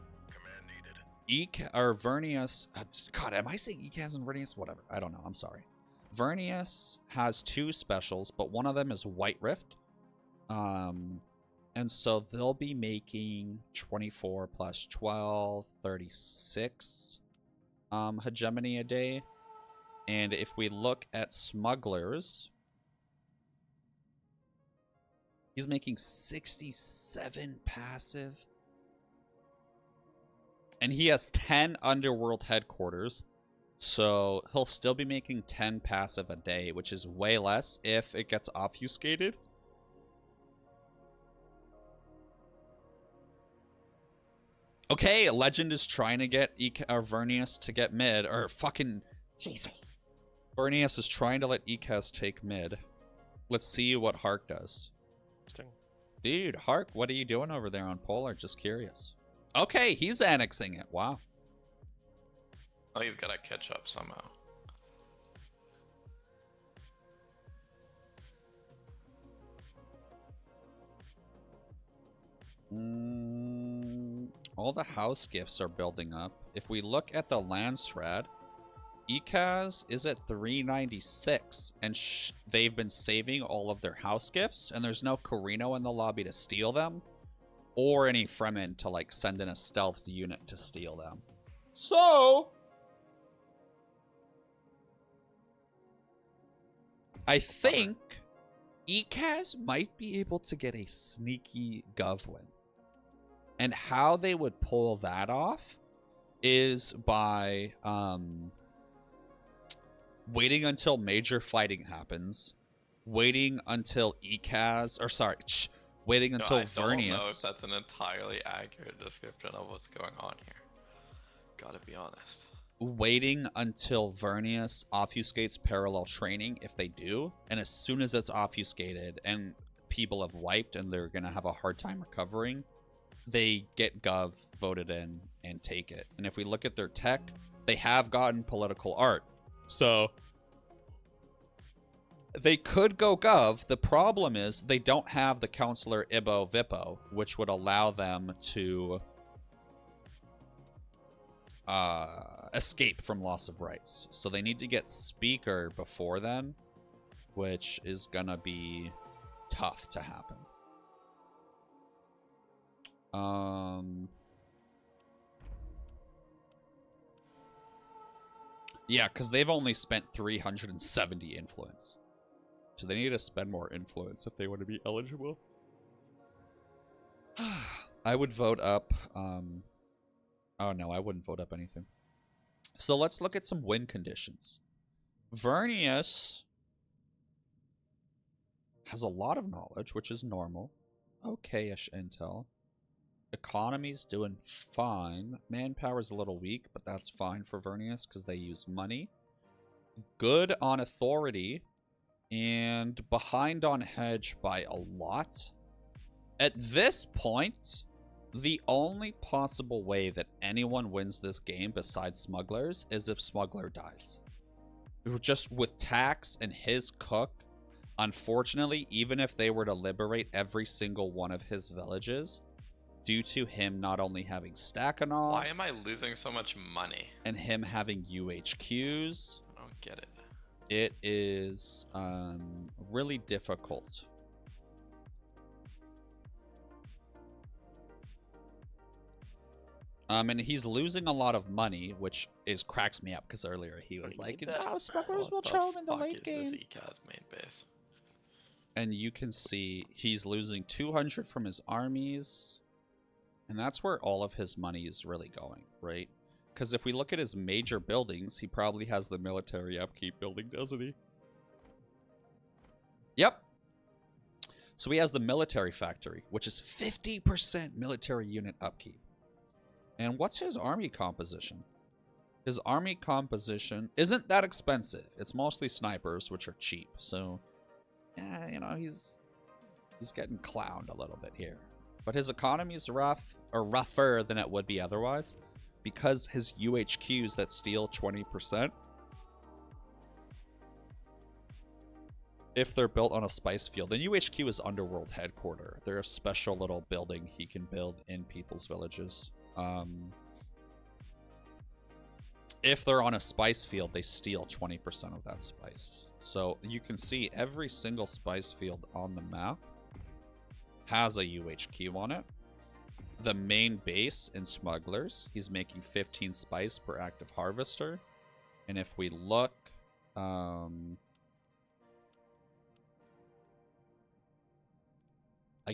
Vernius... God, am I saying ECAS and Vernius? Whatever. I don't know. I'm sorry. Vernius has 2 specials, but one of them is White Rift. And so they'll be making 24 plus 12, 36 hegemony a day. And if we look at smugglers... He's making 67 passive. And he has 10 underworld headquarters. So he'll still be making 10 passive a day, which is way less if it gets obfuscated. Okay, Legend is trying to get Vernius to get mid, or fucking Jesus. Vernius is trying to let Ekaz take mid. Let's see what Hark does. Dude, Hark, what are you doing over there on Polar? Just curious. Okay, he's annexing it. Wow. Oh, he's gotta catch up somehow. All the house gifts are building up. If we look at the Landsrad, Ekaz is at 396, and they've been saving all of their house gifts, and there's no Carino in the lobby to steal them, or any Fremen to, like, send in a stealth unit to steal them. So I think Ekaz might be able to get a sneaky Gov win. And how they would pull that off is by waiting until major fighting happens, waiting until Ekaz, or sorry, waiting until Vernius. I don't know if that's an entirely accurate description of what's going on here. Gotta be honest. Waiting until Vernius obfuscates parallel training, if they do, and as soon as it's obfuscated and people have wiped and they're gonna have a hard time recovering, they get Gov voted in and take it. And if we look at their tech, they have gotten political art. So they could go Gov. The problem is they don't have the Counselor Ibo Vippo, which would allow them to escape from loss of rights. So they need to get Speaker before then, which is gonna be tough to happen. Yeah, because they've only spent 370 influence. So they need to spend more influence if they want to be eligible. I would vote up, oh no, I wouldn't vote up anything. So let's look at some win conditions. Vernius has a lot of knowledge, which is normal. Okay-ish intel. Economy's doing fine. Manpower's a little weak, but that's fine for Vernius because they use money. Good on authority. And behind on hedge by a lot. At this point, the only possible way that anyone wins this game besides Smugglers is if Smuggler dies. Just with Tax and his cook, unfortunately, even if they were to liberate every single one of his villages, due to him not only having Stakhanov... Why am I losing so much money? And him having UHQs... I don't get it. It is really difficult. And he's losing a lot of money, which cracks me up because earlier he was like, "No, Smugglers will choke in the late game." This Ekaz main base? And you can see he's losing 200 from his armies, and that's where all of his money is really going, right? Because if we look at his major buildings, he probably has the military upkeep building, doesn't he? Yep. So he has the military factory, which is 50% military unit upkeep. And what's his army composition? His army composition isn't that expensive. It's mostly snipers, which are cheap. So, yeah, you know, he's getting clowned a little bit here. But his economy is rough, or rougher than it would be otherwise, because his UHQs that steal 20%, if they're built on a spice field, and UHQ is Underworld Headquarter. They're a special little building he can build in people's villages. If they're on a spice field, they steal 20% of that spice. So you can see every single spice field on the map has a UHQ on it. The main base in Smugglers, he's making 15 spice per active harvester. And if we look, I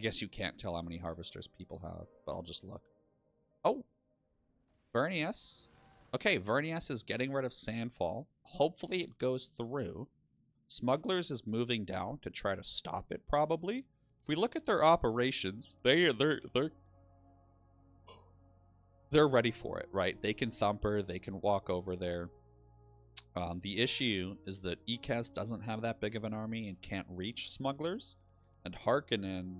guess you can't tell how many harvesters people have, but I'll just look. Oh, Vernius. Okay, Vernius is getting rid of Sandfall. Hopefully it goes through. Smugglers is moving down to try to stop it, probably. If we look at their operations, they're ready for it, right? They can thumper, they can walk over there. The issue is that ECAS doesn't have that big of an army and can't reach smugglers, and Harkonnen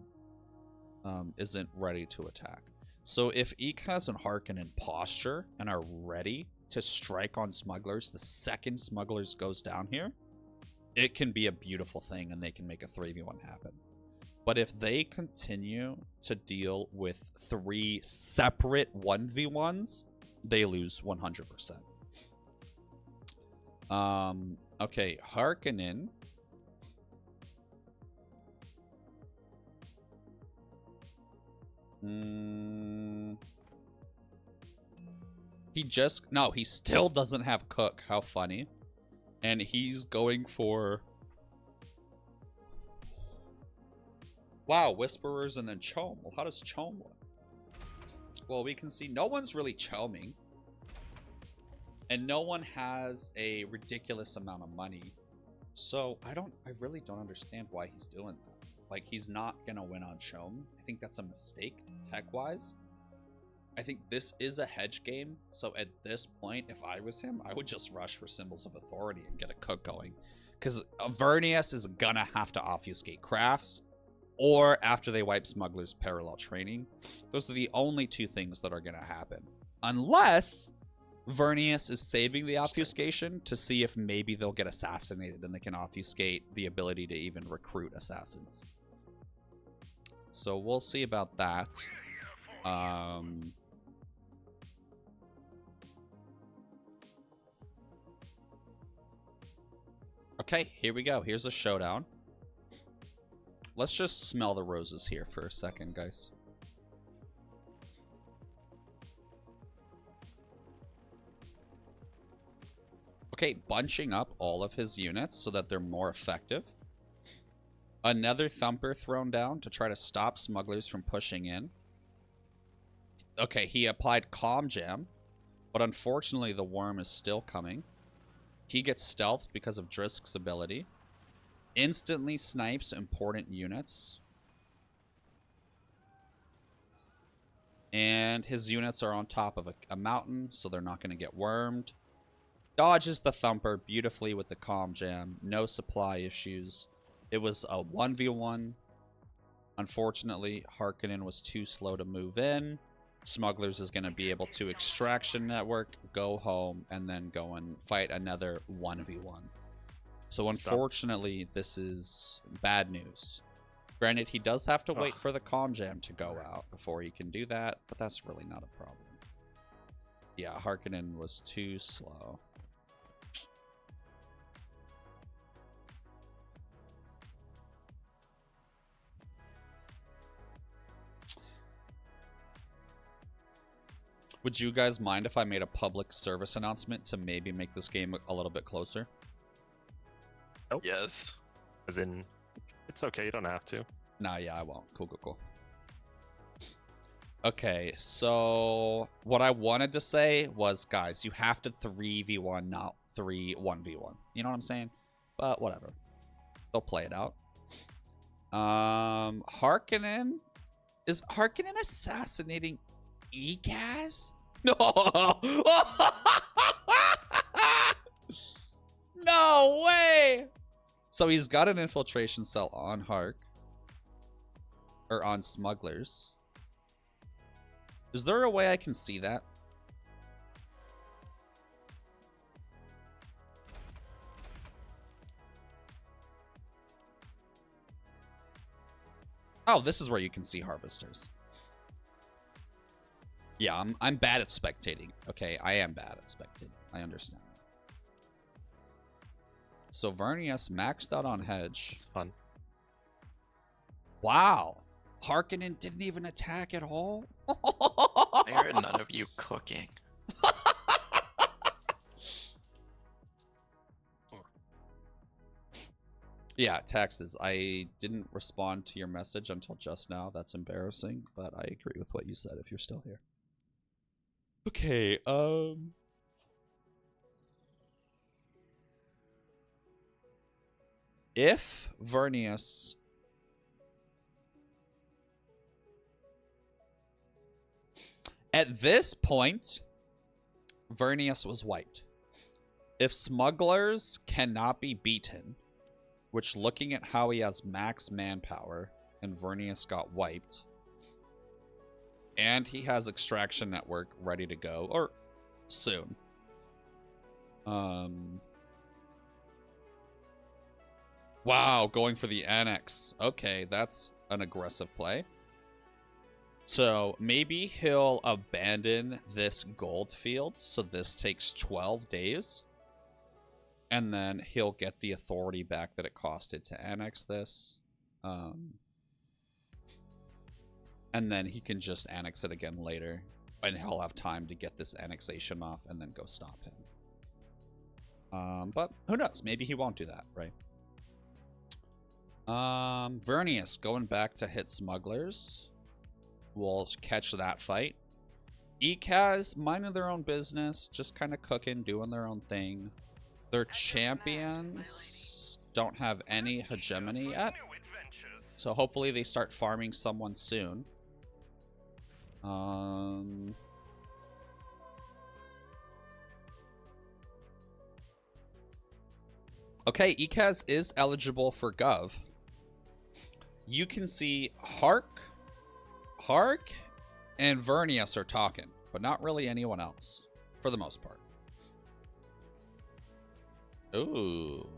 isn't ready to attack. So if ECAS and Harkonnen posture and are ready to strike on smugglers the second smugglers goes down here, it can be a beautiful thing and they can make a 3v1 happen. But if they continue to deal with 3 separate 1v1s, they lose 100%. Okay, Harkonnen. He still doesn't have Cook. How funny. And he's going for... Wow, Whisperers and then Chom. Well, how does Chom look? Well, we can see no one's really choming. And no one has a ridiculous amount of money. So I really don't understand why he's doing that. Like, he's not gonna win on Chom. I think that's a mistake, tech-wise. I think this is a hedge game. So at this point, if I was him, I would just rush for Symbols of Authority and get a Cook going. Because Vernius is gonna have to obfuscate crafts. Or after they wipe Smuggler's parallel training. Those are the only 2 things that are going to happen. Unless Vernius is saving the obfuscation to see if maybe they'll get assassinated and they can obfuscate the ability to even recruit assassins. So we'll see about that. Okay, here we go. Here's a showdown. Let's just smell the roses here for a second, guys. Okay, bunching up all of his units so that they're more effective. Another Thumper thrown down to try to stop smugglers from pushing in. Okay, he applied Calm Jam, but unfortunately the worm is still coming. He gets stealthed because of Drisc's ability. Instantly snipes important units. And his units are on top of a mountain, so they're not going to get wormed. Dodges the Thumper beautifully with the Calm Jam. No supply issues. It was a 1v1. Unfortunately, Harkonnen was too slow to move in. Smugglers is going to be able to extraction network, go home, and then go and fight another 1v1. So unfortunately, this is bad news. Granted, he does have to wait for the Calm Jam to go out before he can do that, but that's really not a problem. Yeah, Harkonnen was too slow. Would you guys mind if I made a public service announcement to maybe make this game a little bit closer? Nope. Yes. As in, it's okay, you don't have to. Nah, yeah, I won't. Cool. Okay, so what I wanted to say was, guys, you have to 3v1, not 1v1. You know what I'm saying? But whatever. They'll play it out. Harkonnen? Is Harkonnen assassinating ECAS? No! No way! So he's got an infiltration cell on Hark. Or on Smugglers. Is there a way I can see that? Oh, this is where you can see Harvesters. Yeah, I'm bad at spectating. Okay, I am bad at spectating. I understand. So Vernius maxed out on Hedge. It's fun. Wow. Harkonnen didn't even attack at all? I heard none of you cooking. Yeah, taxes. I didn't respond to your message until just now. That's embarrassing, but I agree with what you said if you're still here. Okay, if Vernius at this point, Vernius was wiped. If smugglers cannot be beaten, which looking at how he has max manpower and Vernius got wiped, and he has extraction network ready to go, or soon. Wow, going for the annex. Okay, that's an aggressive play. So maybe he'll abandon this gold field, so this takes 12 days. And then he'll get the authority back that it costed to annex this. And then he can just annex it again later. And he'll have time to get this annexation off and then go stop him. But who knows? Maybe he won't do that, right? Vernius going back to hit smugglers. We'll catch that fight. Ekaz minding their own business, just kind of cooking, doing their own thing. Their champions don't have any hegemony yet. So hopefully they start farming someone soon. Okay, Ekaz is eligible for Gov. You can see Hark, and Vernius are talking, but not really anyone else, for the most part. Ooh.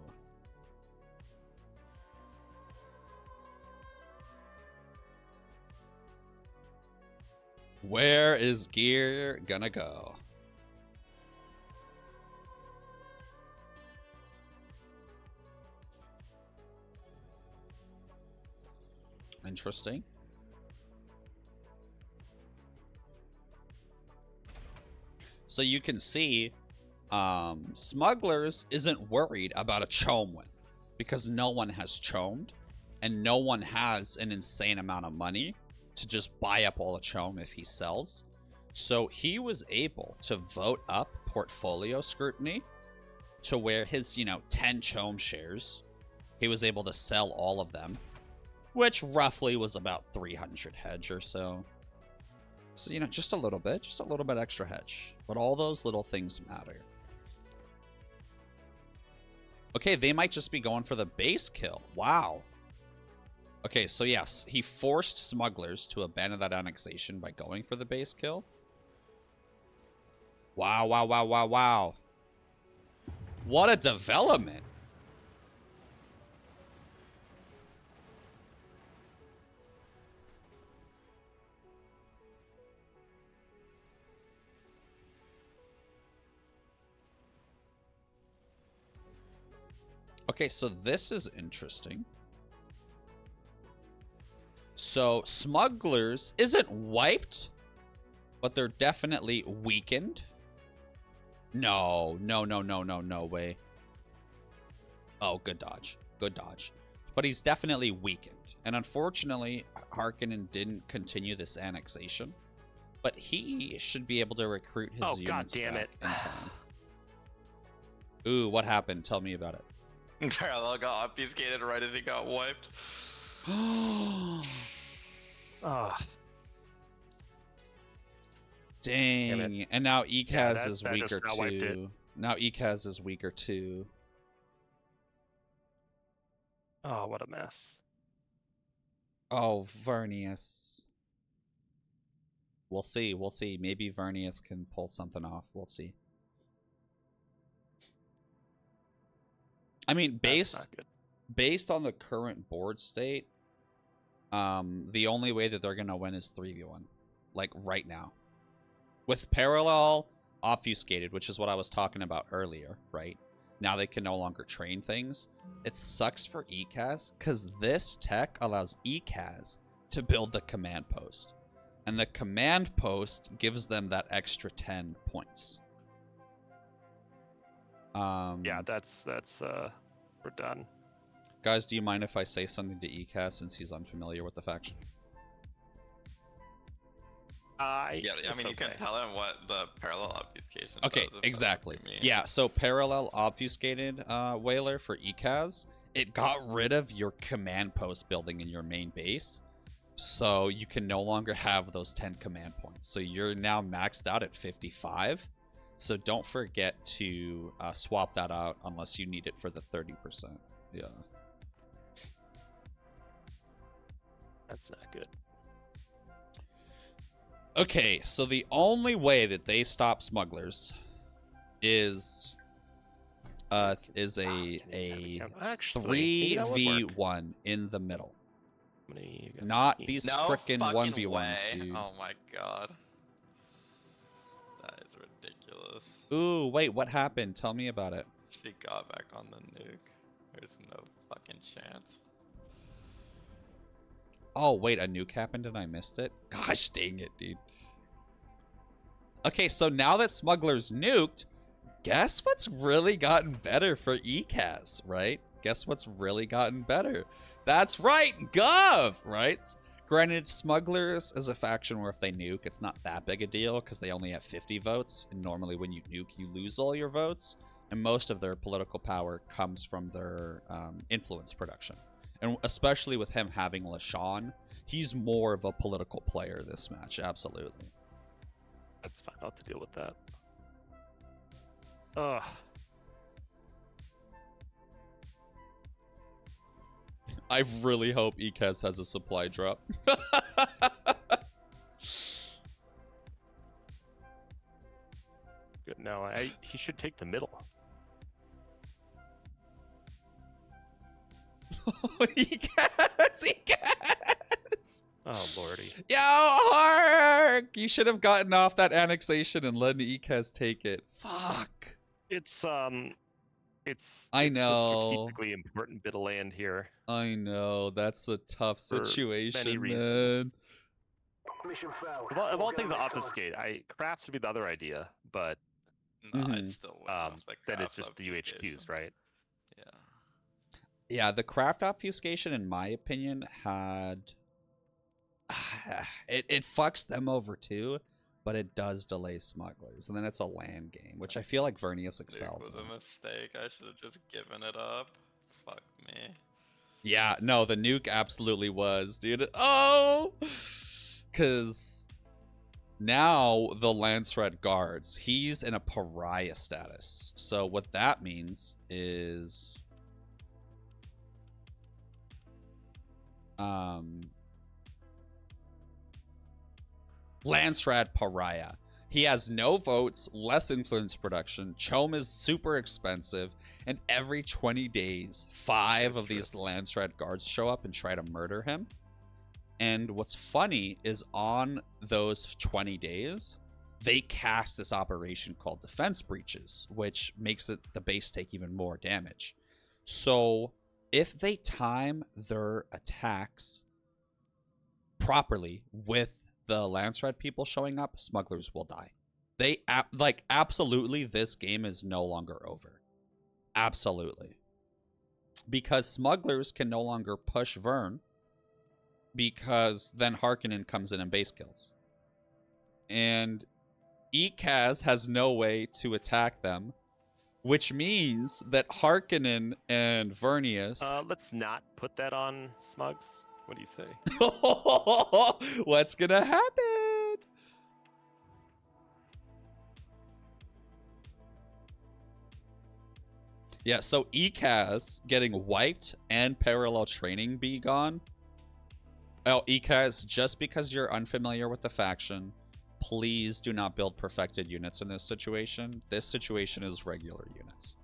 Where is gear gonna go? Interesting. So you can see Smugglers isn't worried about a chome win because no one has chomed and no one has an insane amount of money to just buy up all the chome if he sells. So he was able to vote up portfolio scrutiny to where his, 10 chome shares, he was able to sell all of them, which roughly was about 300 hedge or so. So, just a little bit extra hedge. But all those little things matter. Okay, they might just be going for the base kill. Wow. Okay, so yes, he forced smugglers to abandon that annexation by going for the base kill. Wow, wow, wow, wow, wow. What a development. Okay, so this is interesting. So smugglers isn't wiped, but they're definitely weakened. No way. Oh, good dodge. Good dodge. But he's definitely weakened. And unfortunately, Harkonnen didn't continue this annexation. But he should be able to recruit his units back in time. Ooh, what happened? Tell me about it. Parallel got obfuscated right as he got wiped. Oh. Dang. And now Ekaz is weaker too. Now Ekaz is weaker too. Oh, what a mess. Oh, Vernius. We'll see. We'll see. Maybe Vernius can pull something off. We'll see. I mean, based on the current board state, the only way that they're going to win is 3v1. Like, right now. With parallel obfuscated, which is what I was talking about earlier, right? Now they can no longer train things. It sucks for Ekaz, because this tech allows Ekaz to build the command post. And the command post gives them that extra 10 points. Yeah, that's we're done. Guys, do you mind if I say something to Ekaz since he's unfamiliar with the faction? Yeah, I mean, you okay. can tell him what the parallel obfuscation Okay, does, if that's exactly. what you mean. Yeah, so parallel obfuscated whaler for ECAS, it got rid of your command post building in your main base. So you can no longer have those 10 command points. So you're now maxed out at 55. So don't forget to swap that out unless you need it for the 30%. Yeah. That's not good. Okay, so the only way that they stop smugglers is a Actually, maybe that would work. 3v1 in the middle. How many you got? Not 15? these No frickin' fucking 1v1s, way. dude. Oh my god. That is ridiculous. Ooh, wait, what happened? Tell me about it. She got back on the nuke. There's no fucking chance. Oh, wait, a nuke happened and I missed it? Gosh dang it, dude. Okay, so now that Smuggler's nuked, guess what's really gotten better for ECAS, right? Guess what's really gotten better? That's right, Gov, right? Granted, Smugglers is a faction where if they nuke, it's not that big a deal because they only have 50 votes. And normally when you nuke, you lose all your votes. And most of their political power comes from their influence production. And especially with him having LaShawn, he's more of a political player this match, absolutely. That's fine. I'll have to deal with that. Ugh. I really hope ECAS has a supply drop. Good. No, he should take the middle. ECAS! Oh lordy. Yo, Hark! You should have gotten off that annexation and let ECAS take it. Fuck. It's I a know. strategically important bit of land here. I know. That's a tough For situation, many man. reasons. Of all things to obfuscate, crafts would be the other idea, but No, I'd still win off the then it's craft just the UHQs, obfuscation. right? Yeah. Yeah, the craft obfuscation, in my opinion, had... it fucks them over too, but it does delay smugglers. And then it's a land game, which I feel like Vernius Nuke excels was in. a mistake. I should have just given it up. Fuck me. Yeah, no, the nuke absolutely was, dude. Oh! Because now the Lance-Red guards, he's in a pariah status. So what that means is... Lance-Red pariah. He has no votes, less influence production. Chom is super expensive, and every 20 days, 5 of these Lance-Red guards show up and try to murder him. And what's funny is on those 20 days, they cast this operation called Defense Breaches, which makes it the base take even more damage. So if they time their attacks properly with the Lance-Red people showing up, smugglers will die. They absolutely, this game is no longer over. Absolutely. Because smugglers can no longer push Vern, because then Harkonnen comes in and base kills. And ECAS has no way to attack them, which means that Harkonnen and Vernius... Let's not put that on Smugs. What do you say? What's gonna happen? Yeah, so ECAS getting wiped and parallel training be gone. Oh, ECAS, just because you're unfamiliar with the faction, please do not build perfected units in this situation. This situation is regular units.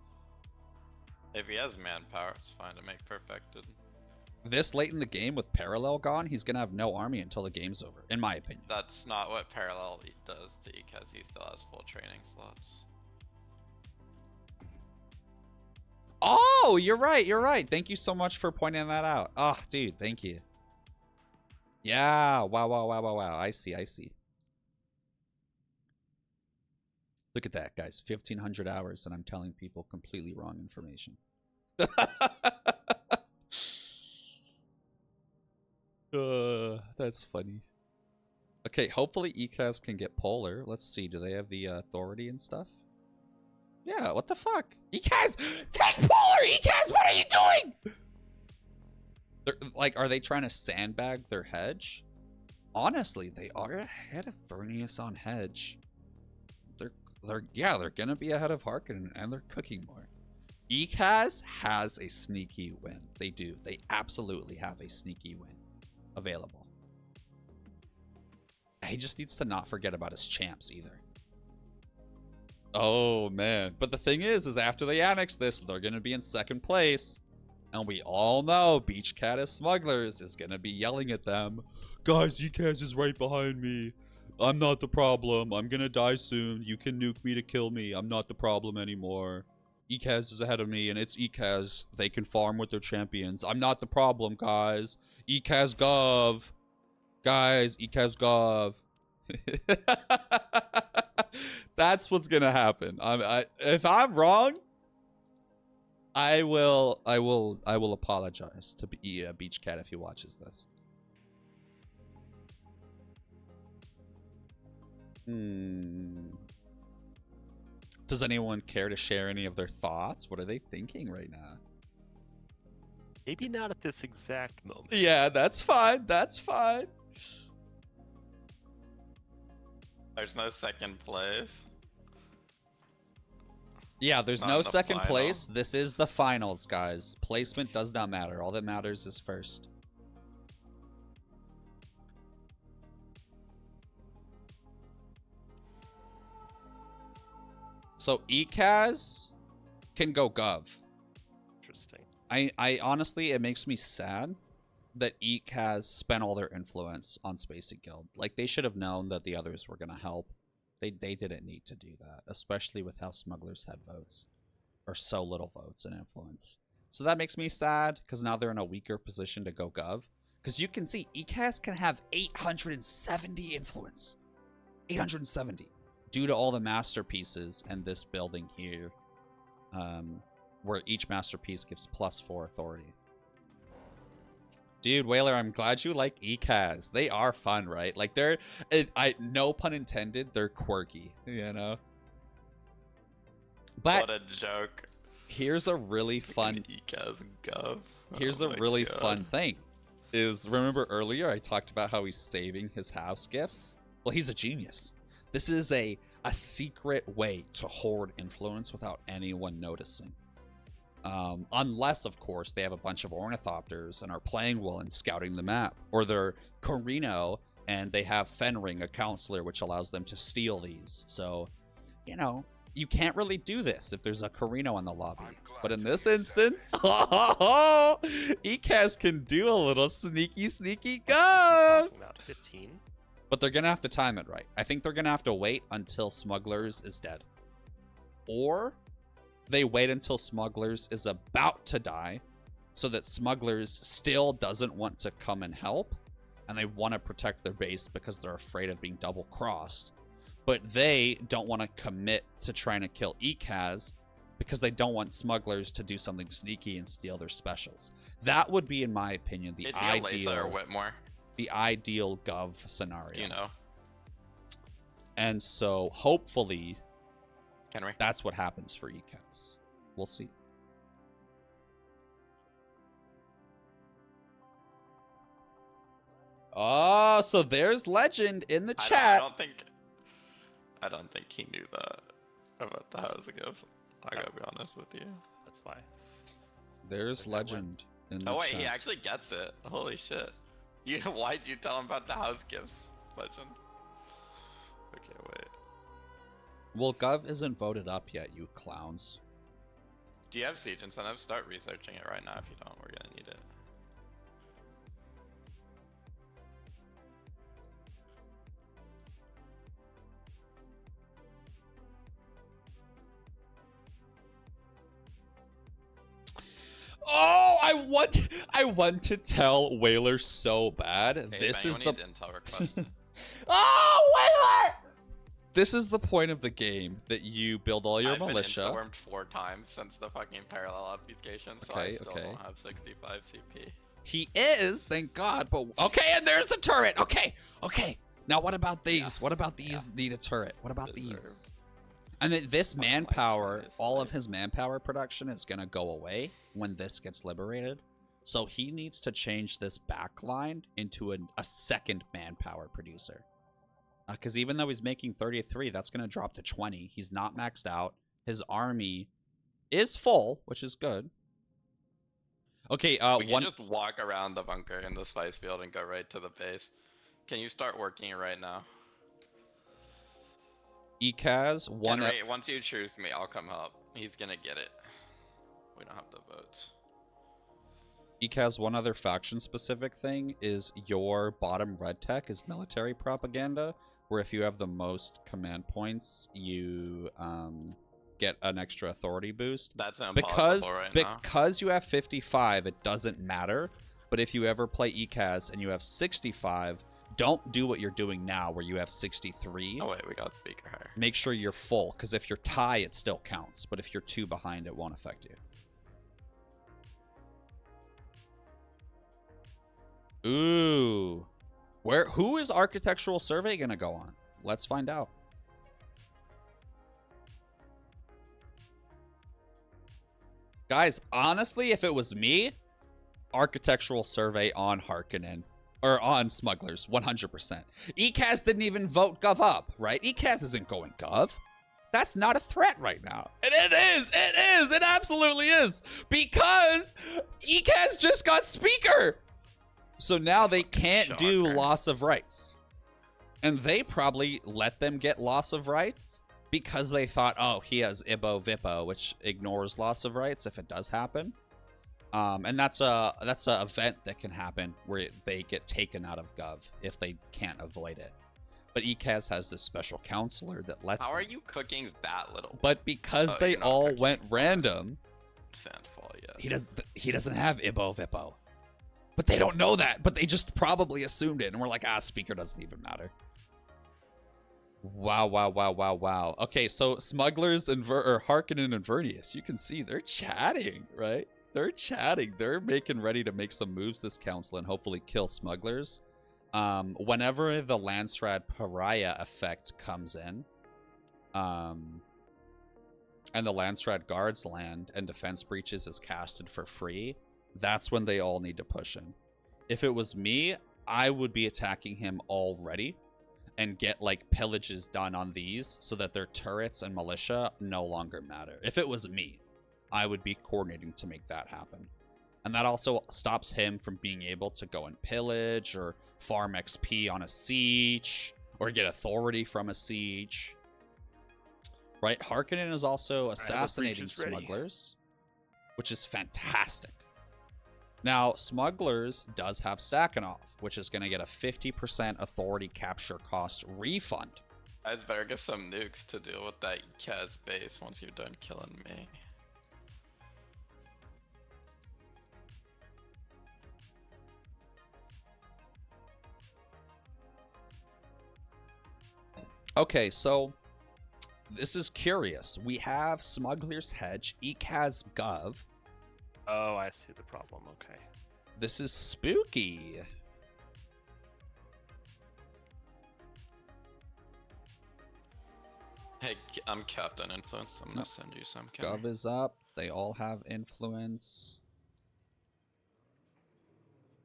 If he has manpower, it's fine to make perfected. This late in the game with parallel gone, he's gonna have no army until the game's over, in my opinion. That's not what parallel does to ECAS. He still has full training slots. Oh, you're right, you're right. Thank you so much for pointing that out. Oh, dude, thank you. Yeah, wow. I see. Look at that, guys. 1,500 hours, and I'm telling people completely wrong information. That's funny. Okay, hopefully ECAS can get polar. Let's see, do they have the authority and stuff? Yeah, what the fuck? ECAS! Take polar! ECAS, what are you doing? They're, like, are they trying to sandbag their hedge? Honestly, they are ahead of Vernius on hedge. They're gonna be ahead of Harkonnen, and they're cooking more. ECAS has a sneaky win. They do. They absolutely have a sneaky win available. He just needs to not forget about his champs either. Oh, man. But the thing is after they annex this, they're going to be in second place. And we all know Beach Caddis Smugglers is going to be yelling at them. Guys, ECAS is right behind me. I'm not the problem. I'm going to die soon. You can nuke me to kill me. I'm not the problem anymore. ECAS is ahead of me, and it's ECAS. They can farm with their champions. I'm not the problem, guys. ECAS Gov. Guys, ECAS Gov. That's what's gonna happen. If I'm wrong, I will apologize to Beach Cat if he watches this. Does anyone care to share any of their thoughts? What are they thinking right now? Maybe not at this exact moment. Yeah, that's fine. That's fine. There's no second place. Yeah, there's Not no in the second final. place. This is the finals, guys. Placement does not matter. All that matters is first. So ECAS can go Gov. Interesting. I honestly, it makes me sad that ECAS spent all their influence on Spacing Guild. Like, they should have known that the others were going to help. They didn't need to do that, especially with how Smugglers had votes. Or so little votes and influence. So that makes me sad, because now they're in a weaker position to go Gov. Because you can see, ECAS can have 870 influence. 870. Due to all the masterpieces and this building here. Where each masterpiece gives +4 authority. Dude, Whaler, I'm glad you like ECAS. They are fun, right? Like, they're, no pun intended, they're quirky, you know? But What a joke. here's a really fun, ECAS Gov. here's Oh a my really God. fun thing. Is, remember earlier I talked about how he's saving his house gifts? Well, he's a genius. This is a secret way to hoard influence without anyone noticing. Unless, of course, they have a bunch of ornithopters and are playing well and scouting the map. Or they're Corino and they have Fenring, a counselor, which allows them to steal these. So, you know, you can't really do this if there's a Corino in the lobby. But in this instance, ECAS can do a little sneaky go. About 15. But they're going to have to time it right. I think they're going to have to wait until Smugglers is dead. Or they wait until Smugglers is about to die so that Smugglers still doesn't want to come and help. And they want to protect their base because they're afraid of being double-crossed. But they don't want to commit to trying to kill ECAS because they don't want Smugglers to do something sneaky and steal their specials. That would be, in my opinion, the Is he a Laser or Whitmore? the ideal Gov scenario. Do you know? And so, hopefully, Henry? that's what happens for ECAS. We'll see. Oh, so there's Legend in the chat. I don't think he knew that about the house gifts. I gotta be honest with you. That's why. There's Legend in the Oh wait, chat. he actually gets it. Holy shit. Why'd you tell him about the house gifts, Legend? Okay, wait. Well, Gov isn't voted up yet, you clowns. Do you have Siege Incentive? Start researching it right now. If you don't, we're gonna need it. Oh, I want to tell Whaler so bad. Hey, This if is the anyone needs intel request. Oh, Whaler! This is the point of the game, that you build all your I've militia. been stormed 4 times since the fucking parallel obfuscation, so I Okay, still okay. don't have 65 CP. He is, thank God. But okay, and there's the turret. Okay. Now, what about these? What about these need a turret? What about these? And then this manpower, all of his manpower production is going to go away when this gets liberated. So he needs to change this backline into a second manpower producer. Because even though he's making 33, that's going to drop to 20. He's not maxed out. His army is full, which is good. Okay, we can just walk around the bunker in the spice field and go right to the base. Can you start working right now? Ekaz, once you choose me, I'll come help. He's gonna get it. We don't have the votes. Ekaz, one other faction-specific thing is your bottom red tech is military propaganda, where if you have the most command points, you get an extra authority boost. That's impossible now. Because you have 55, it doesn't matter. But if you ever play Ekaz and you have 65, don't do what you're doing now, where you have 63. Oh wait, we got speaker higher. Make sure you're full, because if you're tie, it still counts. But if you're 2 behind, it won't affect you. Ooh. Who is Architectural Survey gonna go on? Let's find out. Guys, honestly, if it was me, Architectural Survey on Harkonnen. Or on Smugglers, 100%. Ekaz didn't even vote Gov up, right? Ekaz isn't going Gov. That's not a threat right now. And it is, it absolutely is. Because Ekaz just got Speaker. So now they can't do loss of rights. And they probably let them get loss of rights because they thought, oh, he has Ibo Vippo, which ignores loss of rights if it does happen. And that's a event that can happen where they get taken out of Gov if they can't avoid it. But Ekaz has this special counselor that lets How are you cooking that little? But because they all went random, Sandfall, yeah. He doesn't have Ibo Vippo. But they don't know that. But they just probably assumed it. And we're like, Speaker doesn't even matter. Wow. Okay, so Smugglers and Harkonnen and Vernius, you can see they're chatting, right? They're chatting. They're making ready to make some moves this council and hopefully kill Smugglers. Whenever the Landsrad Pariah effect comes in, and the Landsrad Guards land and Defense Breaches is casted for free, that's when they all need to push in. If it was me, I would be attacking him already and get like pillages done on these so that their turrets and militia no longer matter. If it was me, I would be coordinating to make that happen. And that also stops him from being able to go and pillage or farm XP on a siege or get authority from a siege. Right? Harkonnen is also assassinating Smugglers, which is fantastic. Now, Smugglers does have Stakhanov, which is going to get a 50% authority capture cost refund. Guys better get some nukes to deal with that Kaz base once you're done killing me. Okay, so this is curious. We have Smuggler's Hedge, Ekaz Gov. Oh, I see the problem. Okay. This is spooky. Hey, I'm Captain Influence. I'm gonna send you some. Gov is up. They all have influence.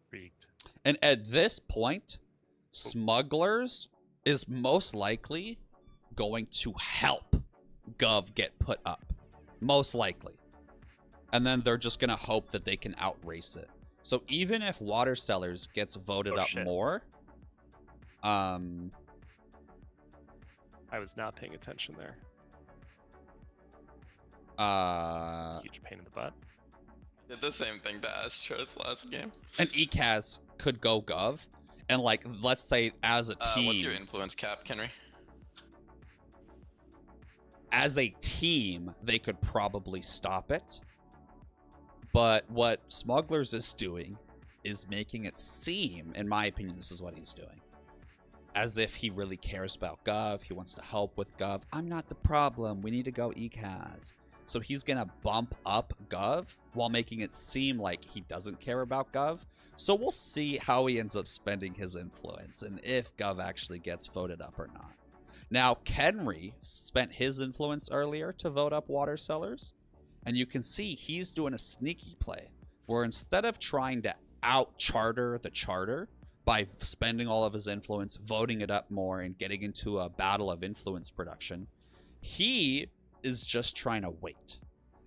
Freaked. And at this point, Smugglers is most likely going to help Gov get put up. Most likely. And then they're just going to hope that they can outrace it. So even if Water Cellars gets voted up more... I was not paying attention there. Huge pain in the butt. Did the same thing to Astros last game. And Ekaz could go Gov. And like, let's say as a team... what's your influence cap, Kenry? As a team, they could probably stop it. But what Smugglers is doing is making it seem, in my opinion, this is what he's doing, as if he really cares about Gov. He wants to help with Gov. I'm not the problem. We need to go Ekaz. So he's going to bump up Gov while making it seem like he doesn't care about Gov. So we'll see how he ends up spending his influence and if Gov actually gets voted up or not. Now, Kenry spent his influence earlier to vote up water sellers. And you can see he's doing a sneaky play where instead of trying to out-charter the charter by spending all of his influence, voting it up more, and getting into a battle of influence production, he is just trying to wait.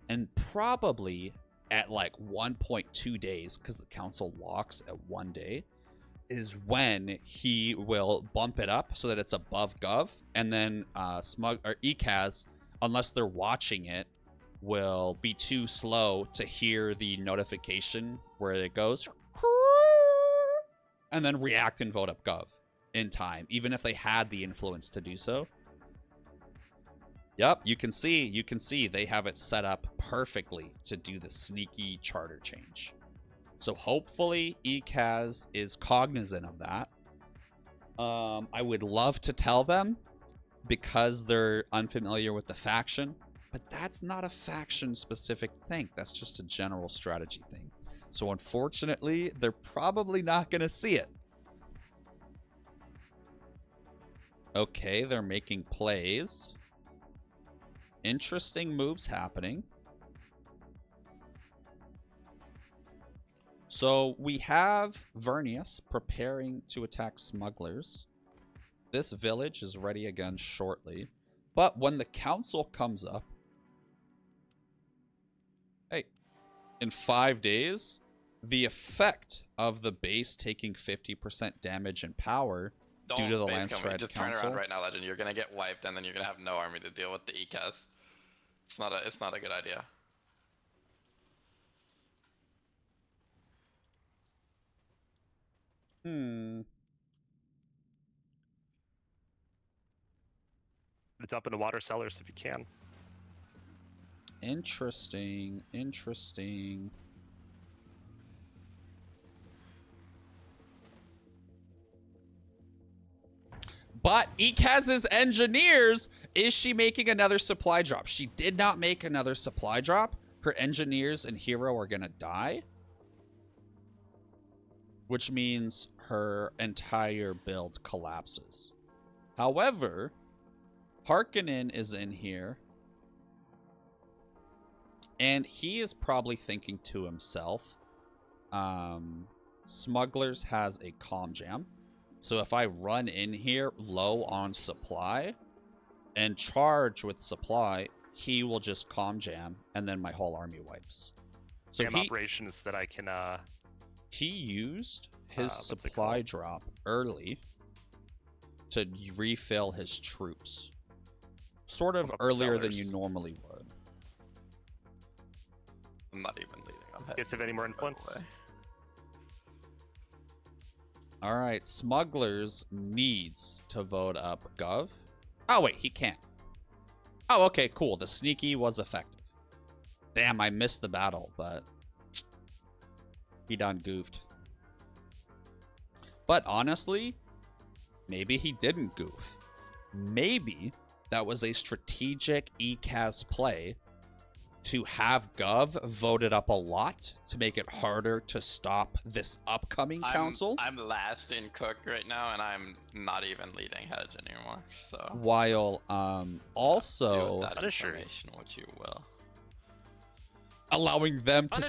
And probably at like 1.2 days, because the council locks at 1 day, is when he will bump it up so that it's above Gov, and then ECAS, unless they're watching it, will be too slow to hear the notification where it goes and then react and vote up Gov in time, even if they had the influence to do so. Yep, you can see they have it set up perfectly to do the sneaky charter change. So hopefully ECAS is cognizant of that. I would love to tell them because they're unfamiliar with the faction, but that's not a faction-specific thing. That's just a general strategy thing. So unfortunately, they're probably not going to see it. Okay, they're making plays. Interesting moves happening. So we have Vernius preparing to attack smugglers. This village is ready again shortly. But when the council comes up, hey, in 5 days, the effect of the base taking 50% damage and power due to the Landstrad Just Council. turn around right now, Legend. You're gonna get wiped, and then you're gonna have no army to deal with the ECAS. It's not a good idea. Dump into water cellars if you can. Interesting. Interesting. But ECAS's engineers, is she making another supply drop? She did not make another supply drop. Her engineers and hero are going to die. Which means her entire build collapses. However, Harkonnen is in here. And he is probably thinking to himself, Smugglers has a calm jam. So if I run in here low on supply and charge with supply, he will just calm jam, and then my whole army wipes. So operations that I can he used his supply drop early to refill his troops. Sort of earlier than you normally would. I'm not even leading. I'm heading. Guys have any more influence? All right, Smugglers needs to vote up Gov. Oh, wait, he can't. Oh, okay, cool. The sneaky was effective. Damn, I missed the battle, but he done goofed. But honestly, maybe he didn't goof. Maybe that was a strategic ECAS play to have Gov voted up a lot to make it harder to stop this upcoming council. I'm last in Cook right now, and I'm not even leading Hedge anymore. So while also do that information what you will, allowing them to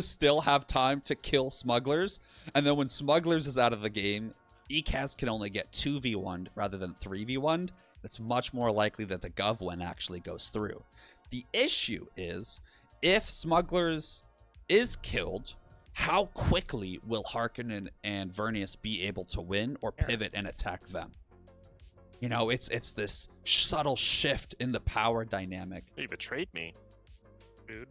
still have time to kill smugglers, and then when smugglers is out of the game, ECAS can only get 2v1 rather than 3v1. It's much more likely that the Gov win actually goes through. The issue is, if Smugglers is killed, how quickly will Harkonnen and Vernius be able to win or pivot and attack them? You know, it's this subtle shift in the power dynamic. You betrayed me, dude.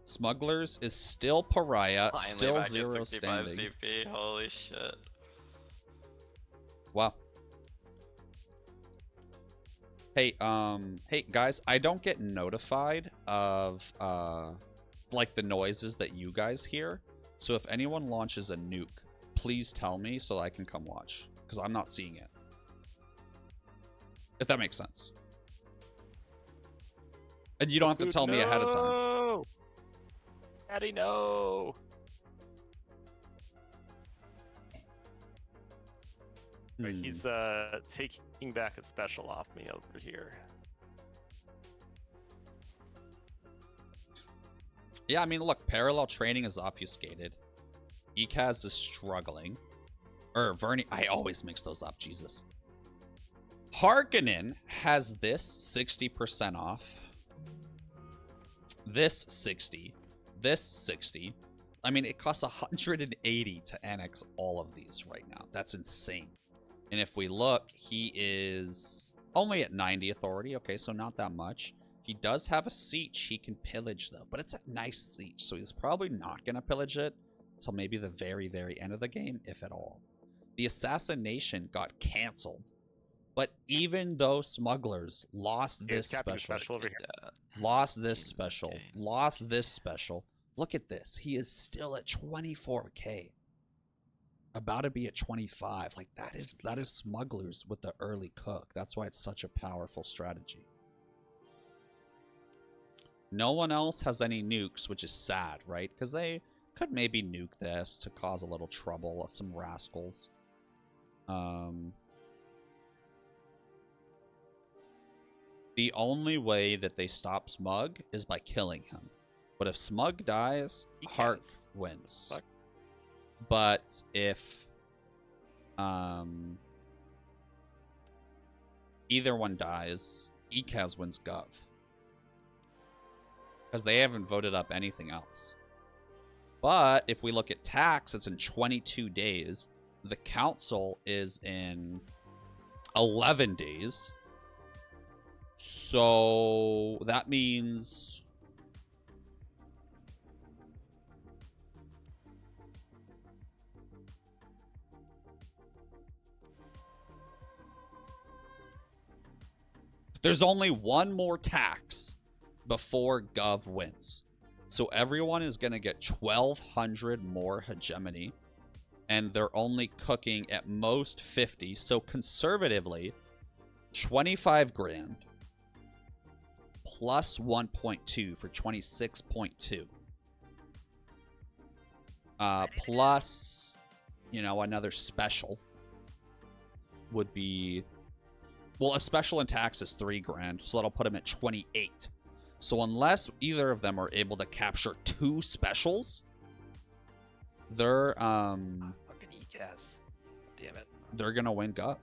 Smugglers is still pariah, finally still back at 0 65 standing. CP. Holy shit. Wow. Hey, hey guys, I don't get notified of like the noises that you guys hear. So if anyone launches a nuke, please tell me so I can come watch. because I'm not seeing it. If that makes sense. And you don't have to tell me ahead of time. Daddy, no. Right, he's taking back a special off me over here. Yeah, I mean, look, parallel training is obfuscated. Ekaz is struggling. Or Verni, I always mix those up, Jesus. Harkonnen has this 60% off. This 60. This 60. I mean, it costs 180 to annex all of these right now. That's insane. And if we look, he is only at 90 authority. Okay, so not that much. He does have a siege he can pillage, though. But it's a nice siege, so he's probably not going to pillage it until maybe the very, very end of the game, if at all. The assassination got canceled. But even though smugglers lost this special over here. lost this special, lost this special, look at this. He is still at 24k. About to be at 25. Like, that is smugglers with the early cook. That's why it's such a powerful strategy. No one else has any nukes, which is sad, right? Because they could maybe nuke this to cause a little trouble, some rascals. The only way that they stop Smug is by killing him. But if Smug dies, Hark wins. Fuck. But if either one dies, Ekaz wins Gov. Because they haven't voted up anything else. But if we look at tax, it's in 22 days. The council is in 11 days. So that means there's only one more tax before Gov wins. So everyone is going to get 1,200 more hegemony. And they're only cooking at most 50. So conservatively, 25 grand plus 1.2 for 26.2. Plus, you know, another special would be... Well, a special in tax is 3 grand, so that'll put him at 28. So unless either of them are able to capture 2 specials, they're fucking Ekaz. Damn it. They're gonna win Gov.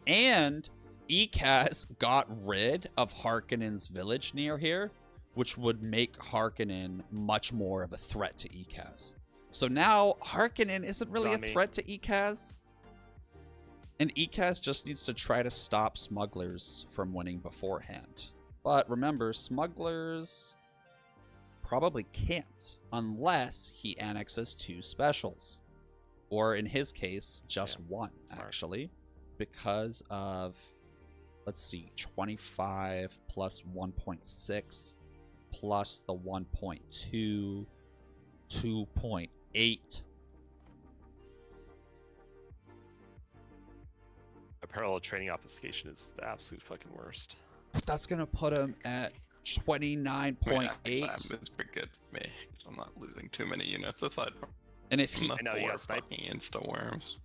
And Ekaz got rid of Harkonnen's village near here, which would make Harkonnen much more of a threat to Ekaz. So now Harkonnen isn't really a threat to Ekaz. And Ekaz just needs to try to stop smugglers from winning beforehand. But remember, smugglers probably can't unless he annexes 2 specials. Or in his case, just 1, actually. Because of, let's see, 25 plus 1.6 plus the 1.2, 2.8. A parallel training obfuscation is the absolute fucking worst. That's going to put him at 29.8. Yeah, it's pretty good for me. I'm not losing too many units aside from. And if he, fucking insta worms.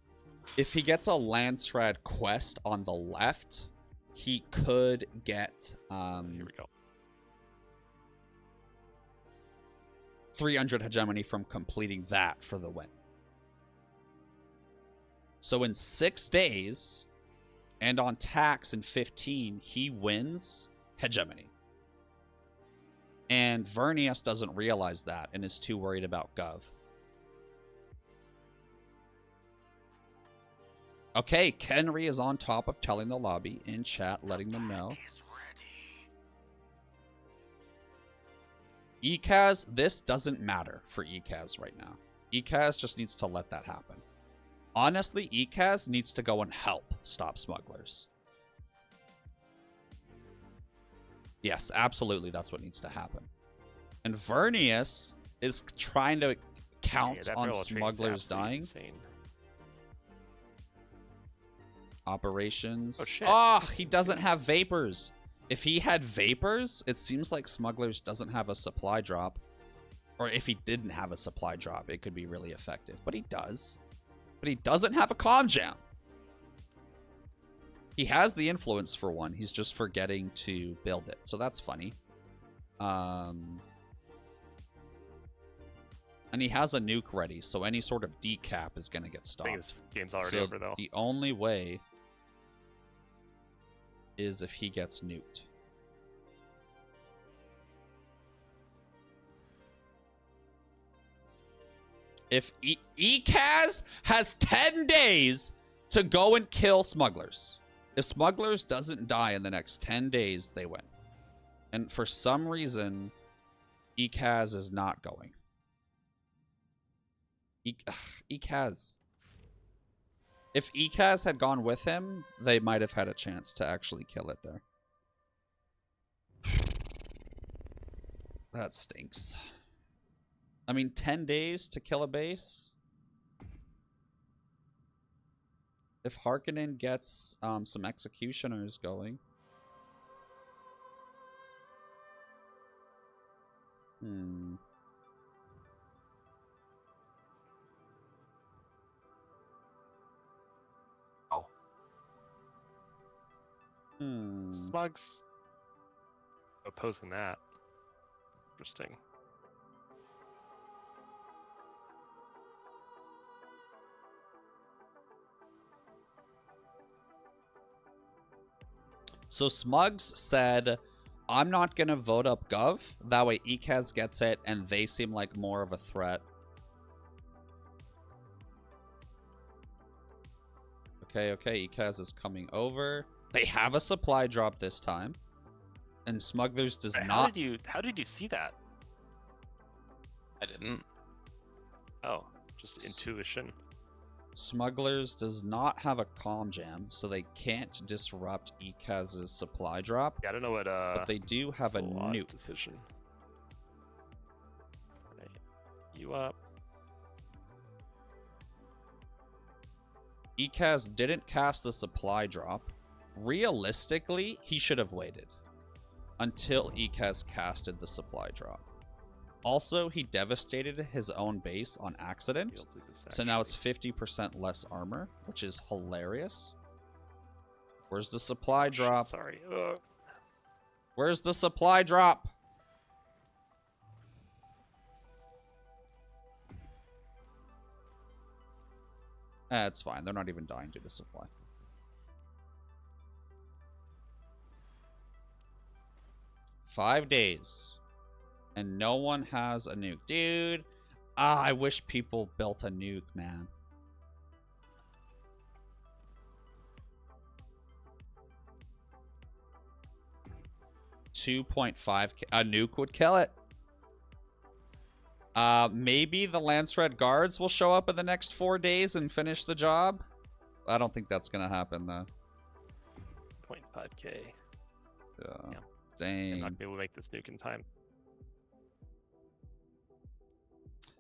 If he gets a Landstrad quest on the left, he could get here we go. 300 hegemony from completing that for the win. So in 6 days, and on tax in 15, he wins hegemony. And Vernius doesn't realize that and is too worried about Gov. Okay, Kenry is on top of telling the lobby in chat, letting them know. Ekaz, this doesn't matter for Ekaz right now. Ekaz just needs to let that happen. Honestly, Ekaz needs to go and help stop smugglers. Yes, absolutely, that's what needs to happen. And Vernius is trying to count that on parallel training's smugglers absolutely dying. insane. Operations. Oh, shit. Oh, he doesn't have vapors. If he had vapors, it seems like smugglers doesn't have a supply drop. Or if he didn't have a supply drop, it could be really effective. But he does. But he doesn't have a comm jam. He has the influence for one. He's just forgetting to build it. So that's funny. And he has a nuke ready, so any sort of decap is going to get stopped. I think this game's already over, though. The only way is if he gets nuked. If ECAS has 10 days to go and kill smugglers. If smugglers doesn't die in the next 10 days, they win. And for some reason, ECAS is not going. ECAS. If ECAS had gone with him, they might have had a chance to actually kill it there. That stinks. I mean, 10 days to kill a base? If Harkonnen gets some executioners going. Smugs opposing that. Interesting. So Smugs said, I'm not going to vote up Gov. That way ECAS gets it, and they seem like more of a threat. Okay, ECAS is coming over. They have a supply drop this time. And Smugglers does not... How did you see that? I didn't. Oh, just intuition. Smugglers does not have a comm jam, so they can't disrupt ECAS's supply drop. Yeah, I don't know what but they do have a nuke. Decision. Right. You up. ECAS didn't cast the supply drop. Realistically, he should have waited until ECAS casted the supply drop. Also, he devastated his own base on accident, so now it's 50% less armor, which is hilarious. Where's the supply drop? Sorry. Where's the supply drop? It's fine. They're not even dying due to supply. Five days. And no one has a nuke. Dude, I wish people built a nuke, man. $2.5K. A nuke would kill it. Maybe the Lance Red Guards will show up in the next 4 days and finish the job. I don't think that's gonna happen though. 0.5K. Yeah. Dang. I'm not gonna be able to make this nuke in time.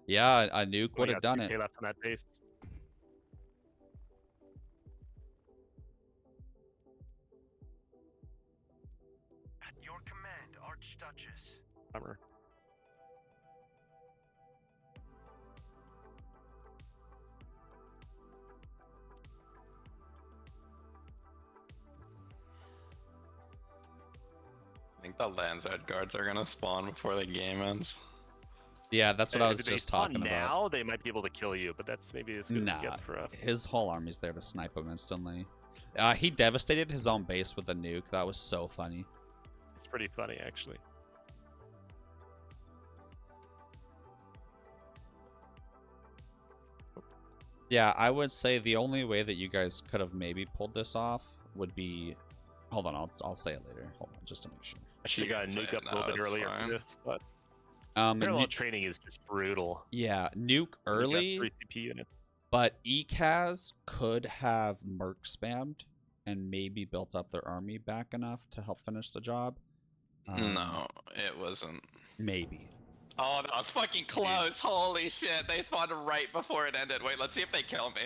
Yeah, a nuke would have done it. 2K left on that base. At your command, Archduchess. Bummer. I think the Landside guards are gonna spawn before the game ends. Yeah, that's what I was If they just spawn talking about. Now they might be able to kill you, but that's maybe as good as it gets for us. His whole army's there to snipe him instantly. He devastated his own base with a nuke. That was so funny. It's pretty funny, actually. Yeah, I would say the only way that you guys could have maybe pulled this off would be... Hold on, I'll say it later. Hold on, just to make sure. I should have got a nuke up a little bit earlier for this, but parallel training is just brutal. Yeah, nuke early, 3 CP units. but ECAS could have merc spammed and maybe built up their army back enough to help finish the job. No, it wasn't. Maybe. Oh, that was fucking close. Holy shit. They spawned right before it ended. Wait, let's see if they kill me.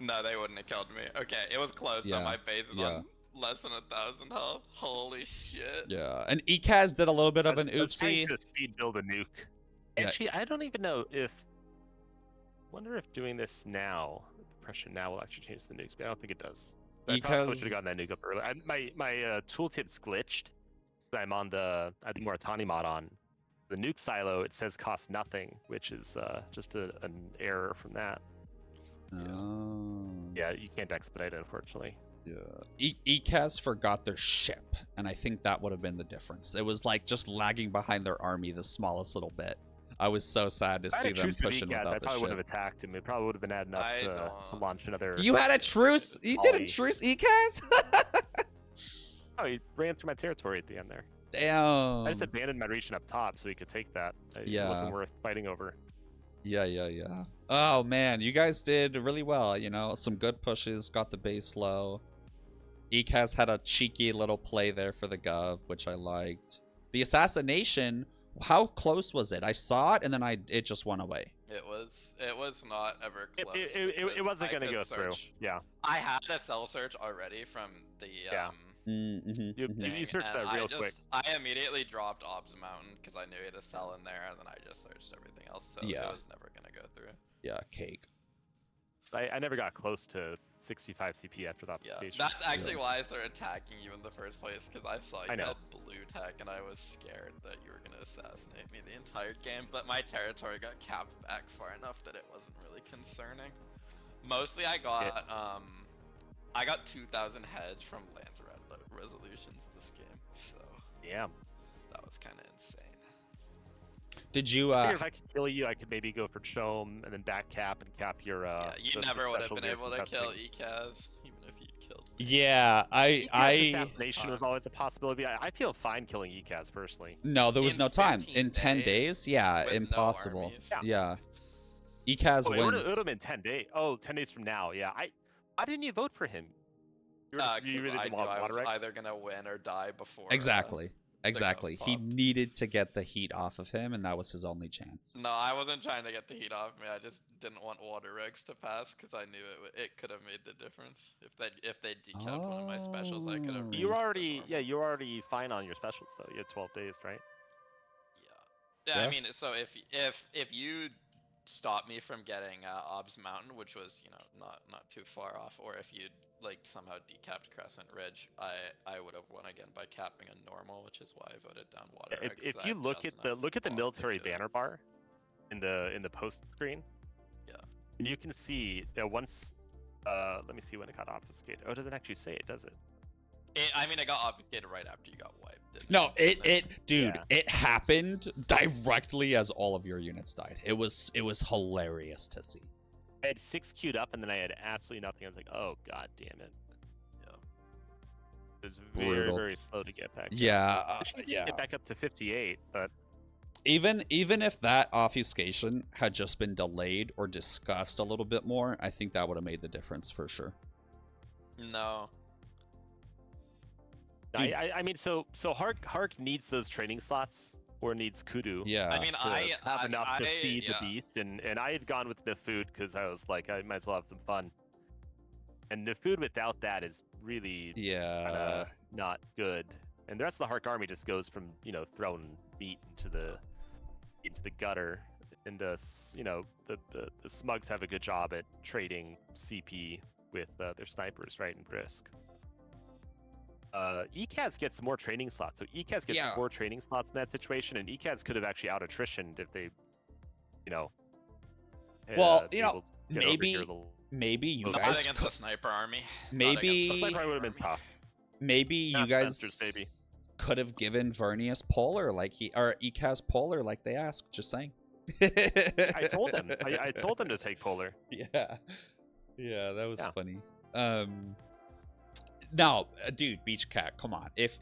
No, they wouldn't have killed me. Okay, it was close though. My base is on less than 1,000 health. Holy shit. Yeah, and Ekaz did a little bit of an I was trying oopsie. to speed build a nuke. Yeah. Actually, I don't even know if. Wonder if doing this now, depression now, will actually change the nukes, but I don't think it does. I probably should have gotten that nuke up earlier. My tooltip's glitched. I'm on the Moritani mod on. The nuke silo, it says costs nothing, which is just an error from that. Oh. Yeah, you can't expedite it, unfortunately. Yeah. Ekaz forgot their ship, and I think that would have been the difference. It was like just lagging behind their army the smallest little bit. I was so sad to see them pushing without the I probably ship. would have attacked him. It probably would have been enough to launch another. You had a truce? You did a truce, Ekaz? Oh, he ran through my territory at the end there. Damn. I just abandoned my region up top so he could take that. It wasn't worth fighting over. Yeah. Oh man, you guys did really well. You know, some good pushes, got the base low. Ekaz had a cheeky little play there for the Gov, which I liked. The assassination, how close was it? I saw it and then it just went away. It was not ever close. It wasn't going to go through. Yeah. I had a cell search already from the You searched that real quick. I immediately dropped Obs Mountain because I knew he had a cell in there, and then I just searched everything else, so it was never gonna go through. Yeah, cake. I never got close to 65 CP after the obfuscation. Yeah, that's actually why I started attacking you in the first place, because I saw you had blue tech, and I was scared that you were gonna assassinate me the entire game, but my territory got capped back far enough that it wasn't really concerning. Mostly I got 2,000 heads from Lands resolutions this game, so that was kind of insane. Did you if I could kill you, I could maybe go for Chom and then back cap and cap your you never would have been able to kill Ekaz even if you killed me. Yeah, assassination was always a possibility. I feel fine killing Ekaz personally. No, there was no time. In 10 days? Yeah, impossible. Yeah. Ekaz wins. It would have been 10 days. Oh, 10 days from now. Yeah. Why didn't you vote for him? You really didn't want I was either gonna win or die before. Exactly. He needed to get the heat off of him, and that was his only chance. No, I wasn't trying to get the heat off me. I just didn't want water regs to pass because I knew it could have made the difference. If they decapped one of my specials, I could have. You're already fine on your specials though. You had 12 days, right? Yeah. I mean, so if you stop me from getting Obs Mountain, which was not too far off, or if you somehow decapped Crescent Ridge, I would have won again by capping a normal, which is why I voted down water. If you look at the military banner bar in the post screen, and you can see that once. Let me see when it got obfuscated. Oh, it doesn't actually say it, does it? It got obfuscated right after you got wiped. No, it happened directly as all of your units died. It was hilarious to see. I had 6 queued up and then I had absolutely nothing. I was like, oh god damn it. Yeah. It was very, very slow to get back. Get back up to 58, but even if that obfuscation had just been delayed or discussed a little bit more, I think that would have made the difference for sure. No. I mean, so Hark needs those training slots or needs Kudu. Yeah. I mean, I have enough to feed the beast, and I had gone with Nefud because I was like, I might as well have some fun. And Nefud without that is really not good. And the rest of the Hark army just goes from throwing meat into the gutter. And the Smugs have a good job at trading CP with their snipers, right, and Brisk. Ekaz gets more training slots, so Ekaz gets 4 training slots in that situation, and Ekaz could have actually out attritioned if they, maybe you guys against the sniper army. Maybe the sniper army would have been tough. Maybe you guys could have given Vernius Polar or Ekaz Polar like they asked. Just saying. I told them. I told them to take Polar. Yeah, that was funny. No, dude, Beach Cat, come on. If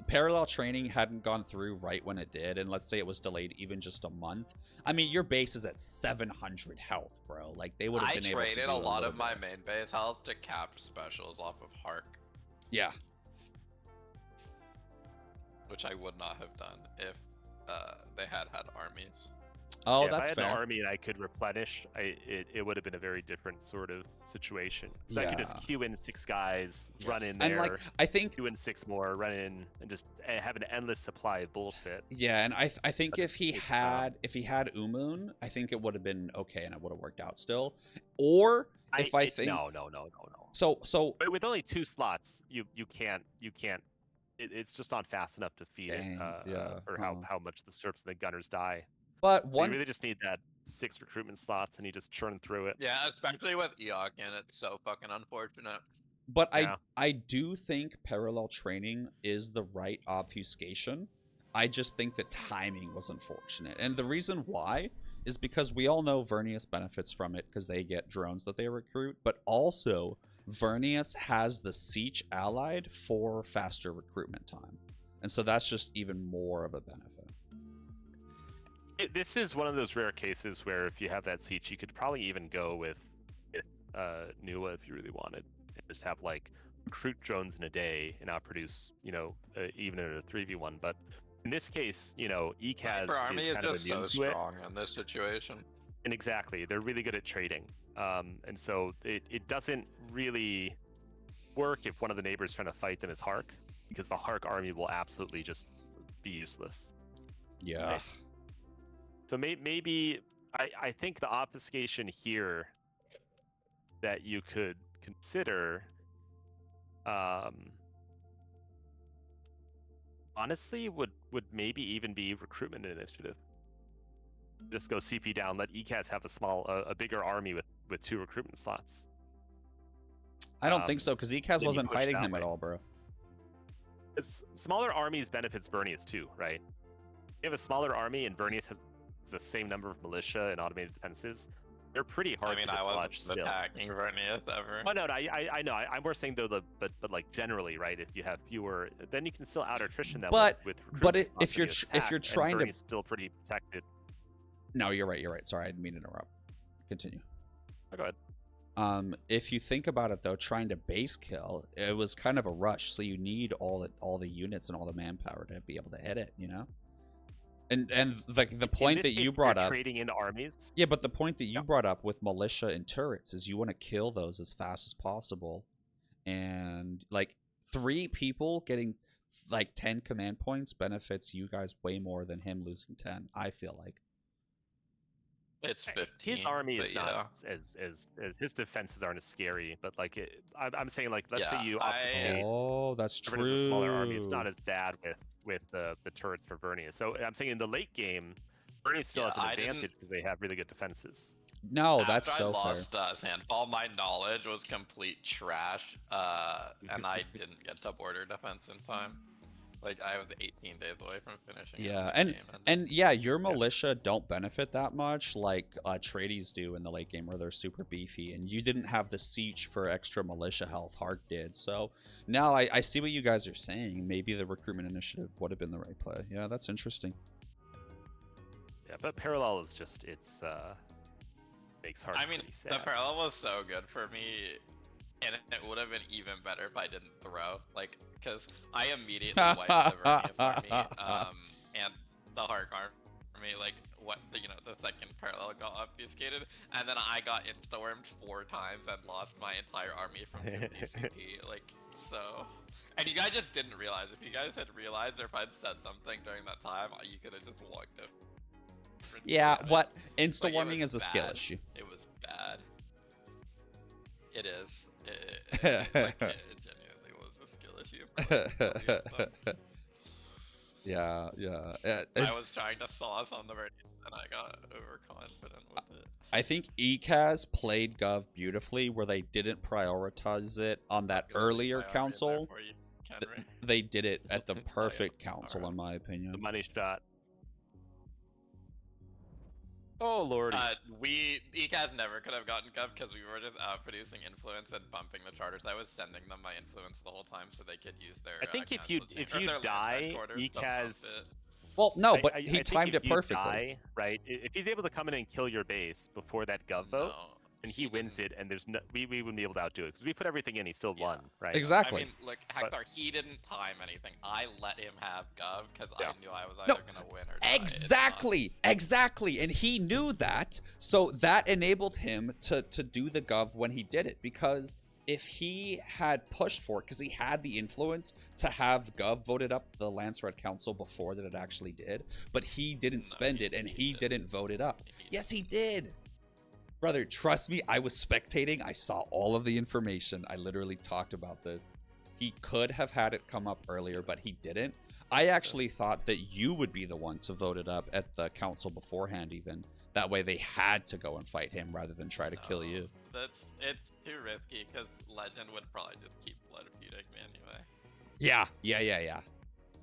parallel training hadn't gone through right when it did, and let's say it was delayed even just a month, I mean, your base is at 700 health, bro. They would have been able to do I traded a lot of my main base health to cap specials off of Hark. Yeah. Which I would not have done if they had armies. Oh, yeah, that's if I fair. had an army and I could replenish, it would have been a very different sort of situation. So I could just queue in 6 guys, run in there, and like I think queue in 6 more, run in, and just have an endless supply of bullshit. Yeah, and I think if he had Umoon, I think it would have been okay and it would have worked out still. Or if I think no. So but with only 2 slots, you can't. It's just not fast enough to feed it. For how much the Serps and the Gunners die. But so you really just need that 6 recruitment slots, and you just churn through it. Yeah, especially with Eok, and it's so fucking unfortunate. But I do think parallel training is the right obfuscation. I just think the timing was unfortunate. And the reason why is because we all know Vernius benefits from it because they get drones that they recruit, but also Vernius has the Siege allied for faster recruitment time. And so that's just even more of a benefit. This is one of those rare cases where if you have that Siege, you could probably even go with Nua if you really wanted. And just have like recruit drones in a day and outproduce, even in a 3v1. But in this case, ECAS army is kind of just immune so to strong in this situation. And exactly, they're really good at trading. And so it doesn't really work if one of the neighbors trying to fight them is Hark, because the Hark army will absolutely just be useless. Yeah. Right? So maybe I think the obfuscation here that you could consider, honestly, would maybe even be recruitment initiative. Just go CP down, let ECAS have a bigger army with 2 recruitment slots. I don't think so, because ECAS wasn't fighting him at all, bro. Smaller armies benefits Vernius too, right? You have a smaller army and Vernius has the same number of militia and automated defenses. They're pretty hard to dislodge still. Attacking Vernius ever. Oh no, I know. I'm more saying though, but like generally, right? If you have fewer, then you can still out attrition them. But if you're trying to, still pretty protected. No, you're right. Sorry, I didn't mean to interrupt. Continue. Oh, go ahead. If you think about it though, trying to base kill, it was kind of a rush. So you need all the units and all the manpower to be able to hit it. And like the point that you brought up, trading into armies. Yeah, but the point that you brought up with militia and turrets is you want to kill those as fast as possible, and like 3 people getting like 10 command points benefits you guys way more than him losing 10. I feel like it's 15. His army is not as his defenses aren't as scary, but like I'm saying, like let's say you obfuscate. Oh, that's true. A smaller army, it's not as bad with the turrets for Vernius. So I'm saying in the late game, Vernius still has an advantage because they have really good defenses. No, that's so fair. After I lost Sandfall, my knowledge was complete trash, and I didn't get to border defense in time. Like I was 18 days away from finishing. Yeah, and your militia don't benefit that much like Trades do in the late game, where they're super beefy, and you didn't have the siege for extra militia health. Hark did. So now I see what you guys are saying. Maybe the recruitment initiative would have been the right play. Yeah, that's interesting. Yeah, but parallel is just makes Hark. I mean, the parallel was so good for me. And it would have been even better if I didn't throw, like, because I immediately wiped the Vernius army, and the Hark army, like, the second parallel got obfuscated, and then I got insta-wormed 4 times and lost my entire army from 50 CP, like, so... And you guys just didn't realize. If you guys had realized, or if I'd said something during that time, you could have just walked it. Yeah, what? Insta-warming is a skill issue. It was bad. It is. It genuinely was a skill issue. Yeah. I was trying to sauce on the Vernius and I got overconfident with it. I think ECAS played Gov beautifully where they didn't prioritize it on that earlier council. They did it at the perfect council, in my opinion. The money shot. Oh lordy. ECAS never could have gotten Gov because we were just producing influence and bumping the charters. I was sending them my influence the whole time so they could use their. I think if you die, ECAS. Well, no, but he timed it perfectly. Die, right? If he's able to come in and kill your base before that Gov vote, and he wins it, and there's no, we wouldn't be able to outdo it because we put everything in. He still won, right? Exactly. I mean, look, Hacksar, he didn't time anything. I let him have Gov because I knew I was No, either gonna win or die. Exactly, and he knew that, so that enabled him to do the Gov when he did it. Because if he had pushed for it, because he had the influence to have Gov voted up the Lance Red Council before that it actually did, but he didn't spend it and he didn't vote it up. Yes, he did. Brother, trust me, I was spectating. I saw all of the information. I literally talked about this. He could have had it come up earlier, but he didn't. I actually thought that you would be the one to vote it up at the council beforehand even. That way they had to go and fight him rather than try to kill you. It's too risky because Legend would probably just keep blood feuding me anyway. Yeah.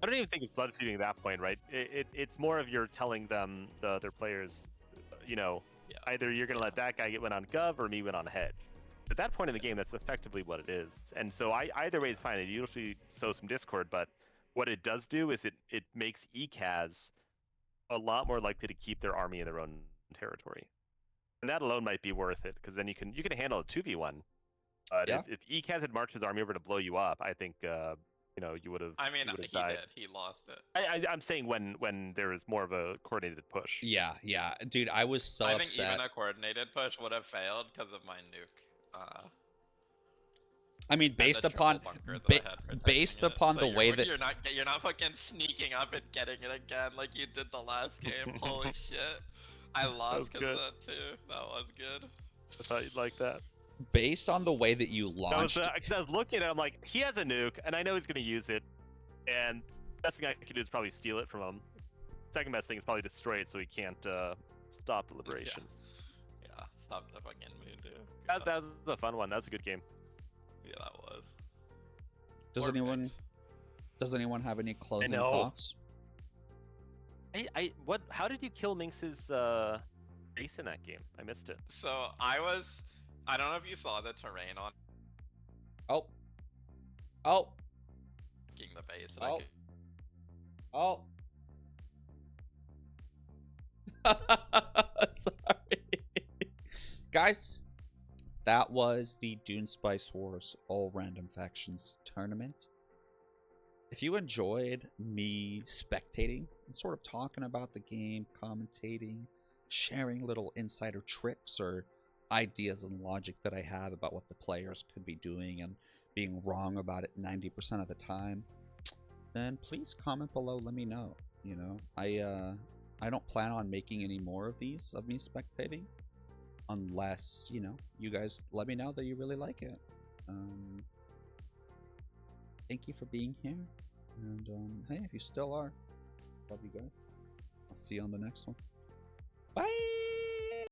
I don't even think it's blood feuding at that point, right? It's more of you're telling them, the other players, you know, either you're going to let that guy get win on Gov or me win on Hedge. At that point in the game, that's effectively what it is. And so either way is fine. It usually sows some discord, but what it does do is it makes ECAS a lot more likely to keep their army in their own territory. And that alone might be worth it, because then you can handle a 2v1. But if ECAS had marched his army over to blow you up, I think you know, you would have. I mean, he died. did. He lost it. I'm saying when there is more of a coordinated push. Yeah, dude, I was so upset. I think even a coordinated push would have failed because of my nuke. I mean, based upon the way that you're not fucking sneaking up and getting it again like you did the last game. Holy shit! I lost because of that too. That was good. I thought you'd like that. Based on the way that you launched, I was looking at him like, he has a nuke, and I know he's gonna use it, and the best thing I could do is probably steal it from him. Second best thing is probably destroy it so he can't stop the liberations. Yeah, stop the fucking moon, dude. That was a fun one. That was a good game. Yeah, that was. Does anyone have any closing thoughts? How did you kill Minx's base in that game? I missed it. So I don't know if you saw the terrain on. Oh. Getting the base. Sorry. Guys, that was the Dune Spice Wars All Random Factions tournament. If you enjoyed me spectating and sort of talking about the game, commentating, sharing little insider tricks or ideas and logic that I have about what the players could be doing and being wrong about it 90% of the time, then please comment below, let me know. You know, I don't plan on making any more of these of me spectating unless, you know, you guys let me know that you really like it. Thank you for being here, and hey, if you still are, love you guys. I'll see you on the next one. Bye.